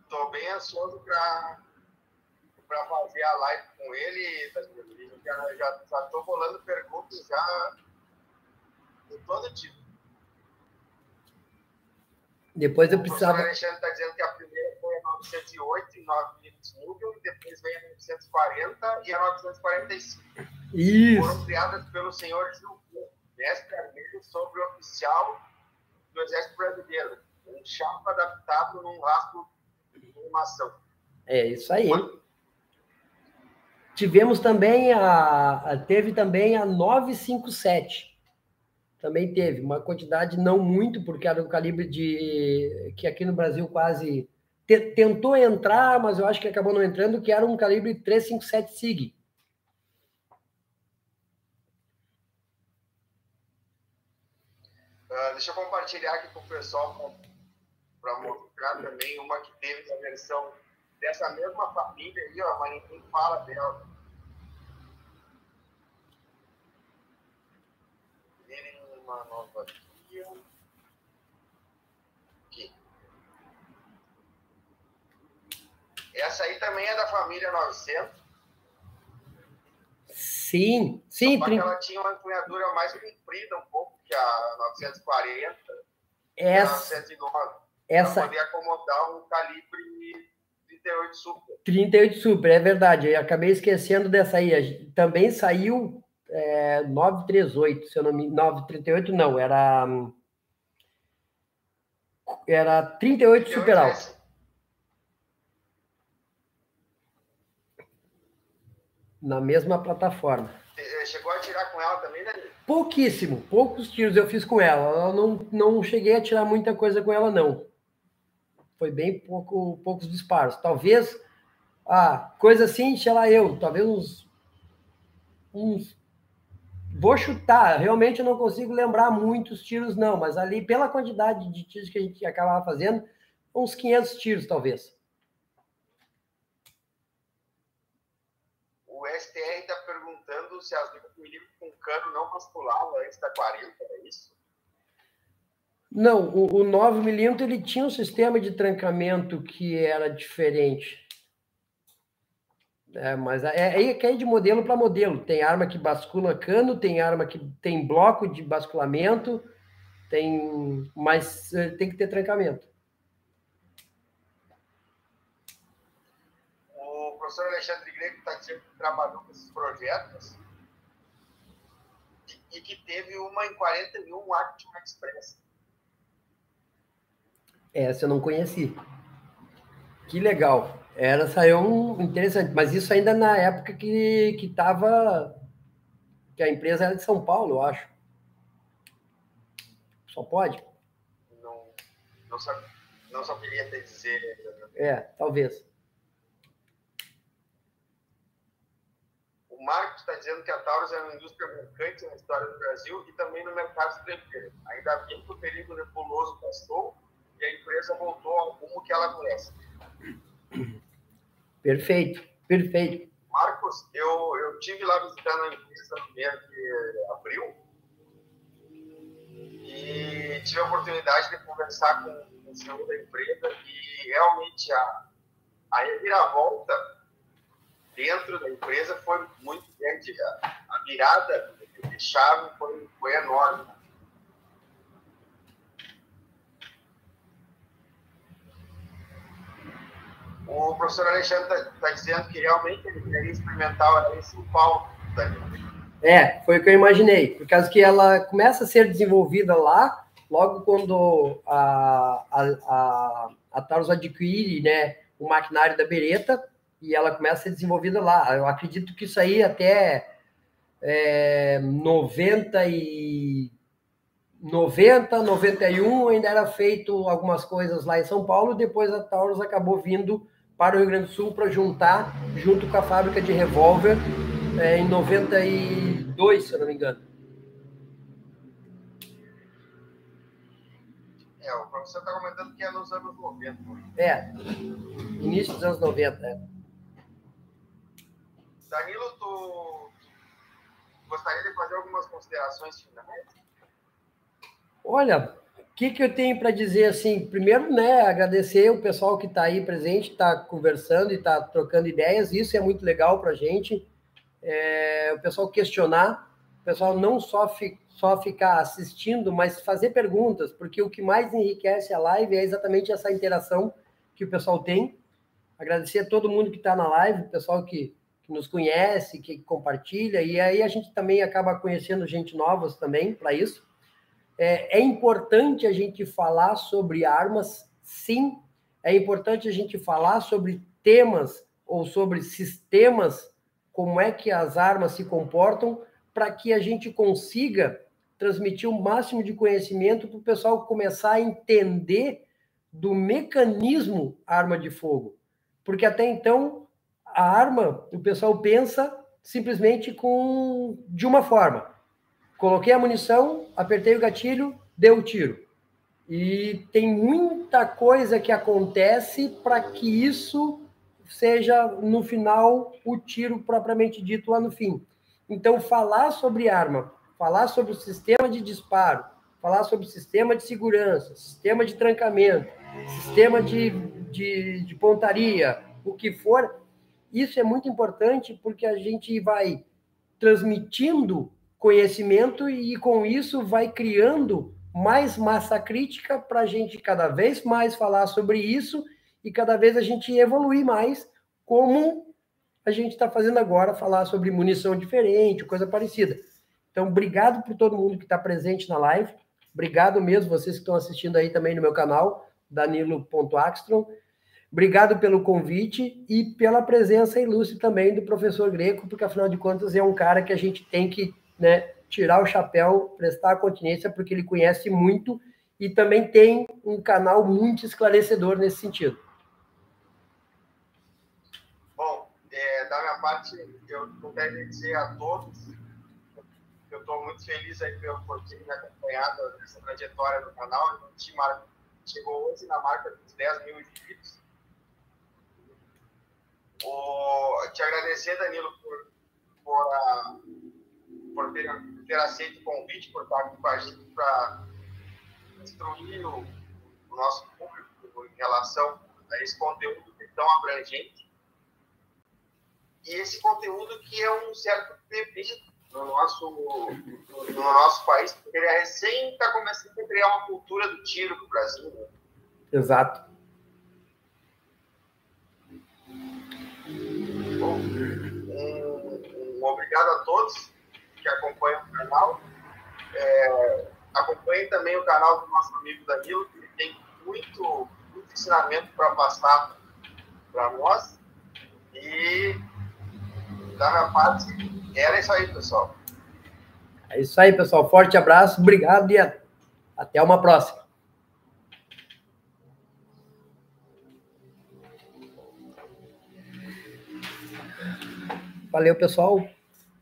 tô bem ansioso para fazer a live com ele. Já estou rolando perguntas já de todo tipo. Depois eu precisava... O professor Alexandre está dizendo que a primeira foi a 908 e 9 mm Nubel, e depois veio a 940 e a 945. Isso. Foram criadas pelo senhor Gilberto, mestre armênio sobre o oficial do Exército Brasileiro. Um chapa adaptado num rastro de informação. É isso aí. Tivemos também teve também a 957. Também teve uma quantidade, não muito, porque era um calibre que aqui no Brasil quase tentou entrar, mas eu acho que acabou não entrando, que era um calibre 357 SIG. Deixa eu compartilhar aqui com o pessoal para mostrar também uma que teve a versão dessa mesma família aí, ó, mas ninguém fala dela. Uma nova aqui. Essa aí também é da família 900. Sim. Só que ela tinha uma empunhadura mais comprida um pouco que a 940 e a 909. Para poder acomodar um calibre 38 Super. 38 Super, é verdade. Eu acabei esquecendo dessa aí. Também saiu 938, se eu não me... 938 não, era 38 Super Alto. Na mesma plataforma. Chegou a tirar com ela também, Danilo? Pouquíssimo, poucos tiros eu fiz com ela. Eu não cheguei a tirar muita coisa com ela, não. Foi bem poucos disparos. Talvez, coisa assim, sei lá, talvez uns... Vou chutar, realmente eu não consigo lembrar muitos tiros, não, mas ali, pela quantidade de tiros que a gente acabava fazendo, uns 500 tiros, talvez. O STR está perguntando se as 9mm com cano não basculava antes da 40, é isso? Não, o 9mm ele tinha um sistema de trancamento que era diferente. Mas aí cai de modelo para modelo. Tem arma que bascula cano, tem arma que tem bloco de basculamento, mas tem que ter trancamento. O professor Alexandre Greco está dizendo que trabalhou com esses projetos e que teve uma em 41 Action Express. Essa eu não conheci. Que legal. Saiu interessante, mas isso ainda na época que a empresa era de São Paulo, eu acho. Só pode? Não saberia te dizer. Talvez. O Marcos está dizendo que a Taurus é uma indústria marcante na história do Brasil e também no mercado estrangeiro. Ainda bem que o período nebuloso passou e a empresa voltou ao rumo que ela conhece. Perfeito. Marcos, eu estive lá visitando a empresa no mês de abril e tive a oportunidade de conversar com o senhor da empresa e realmente a reviravolta dentro da empresa foi muito grande. A virada de chave foi enorme. O professor Alexandre está dizendo que realmente ele queria experimentar em São Paulo. Foi o que eu imaginei, por causa que ela começa a ser desenvolvida lá, logo quando a Taurus adquire, né, o maquinário da Beretta, e ela começa a ser desenvolvida lá. Eu acredito que isso aí até 91 ainda era feito algumas coisas lá em São Paulo, depois a Taurus acabou vindo para o Rio Grande do Sul para juntar junto com a fábrica de revólver em 92, se eu não me engano. O professor está comentando que é nos anos 90. Início dos anos 90. Danilo, tu fazer algumas considerações finais? Olha, o que eu tenho para dizer assim? Primeiro, né, agradecer o pessoal que está aí presente, está conversando e está trocando ideias. Isso é muito legal para a gente. O pessoal questionar, o pessoal não só ficar assistindo, mas fazer perguntas, porque o que mais enriquece a live é exatamente essa interação que o pessoal tem. Agradecer a todo mundo que está na live, o pessoal que nos conhece, que compartilha, e aí a gente também acaba conhecendo gente nova também para isso. É importante a gente falar sobre armas, sim. É importante a gente falar sobre temas ou sobre sistemas, como é que as armas se comportam, para que a gente consiga transmitir o máximo de conhecimento para o pessoal começar a entender do mecanismo arma de fogo. Porque até então, a arma, o pessoal pensa simplesmente de uma forma. Coloquei a munição, apertei o gatilho, deu o tiro. E tem muita coisa que acontece para que isso seja, no final, o tiro propriamente dito lá no fim. Então, falar sobre arma, falar sobre o sistema de disparo, falar sobre o sistema de segurança, sistema de trancamento, sistema de pontaria, o que for, isso é muito importante porque a gente vai transmitindo conhecimento e com isso vai criando mais massa crítica para a gente cada vez mais falar sobre isso e cada vez a gente evoluir mais, como a gente está fazendo agora, falar sobre munição diferente, coisa parecida. Então, obrigado por todo mundo que está presente na live. Obrigado mesmo, vocês que estão assistindo aí também no meu canal, Danilo.Axtron. Obrigado pelo convite e pela presença ilustre também do professor Greco, porque, afinal de contas, é um cara que a gente tem que, né, tirar o chapéu, prestar a continência, porque ele conhece muito e também tem um canal muito esclarecedor nesse sentido. Bom, da minha parte, eu quero dizer a todos que eu estou muito feliz aí por ter me acompanhado nessa trajetória do canal. A gente chegou hoje na marca dos 10 mil inscritos. Te agradecer, Danilo, por ter aceito o convite, por estar aqui com a gente para instruir o nosso público em relação a esse conteúdo que é tão abrangente. E esse conteúdo que é um certo bebê no nosso país, porque ele recém está começando a criar uma cultura do tiro no Brasil. Né? Exato. Bom, obrigado a todos que acompanham o canal. Acompanhem também o canal do nosso amigo Danilo, que tem muito ensinamento para passar para nós. E da minha parte, era isso aí, pessoal. É isso aí, pessoal. Forte abraço, obrigado e até uma próxima. Valeu, pessoal.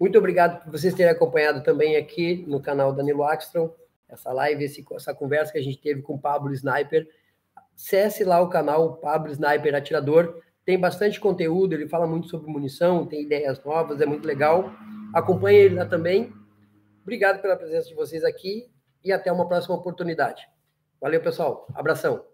Muito obrigado por vocês terem acompanhado também aqui no canal Danilo Axtron, essa live, essa conversa que a gente teve com o Pablo Sniper. Acesse lá o canal Pablo Sniper Atirador, tem bastante conteúdo, ele fala muito sobre munição, tem ideias novas, é muito legal. Acompanhe ele lá também. Obrigado pela presença de vocês aqui e até uma próxima oportunidade. Valeu, pessoal. Abração.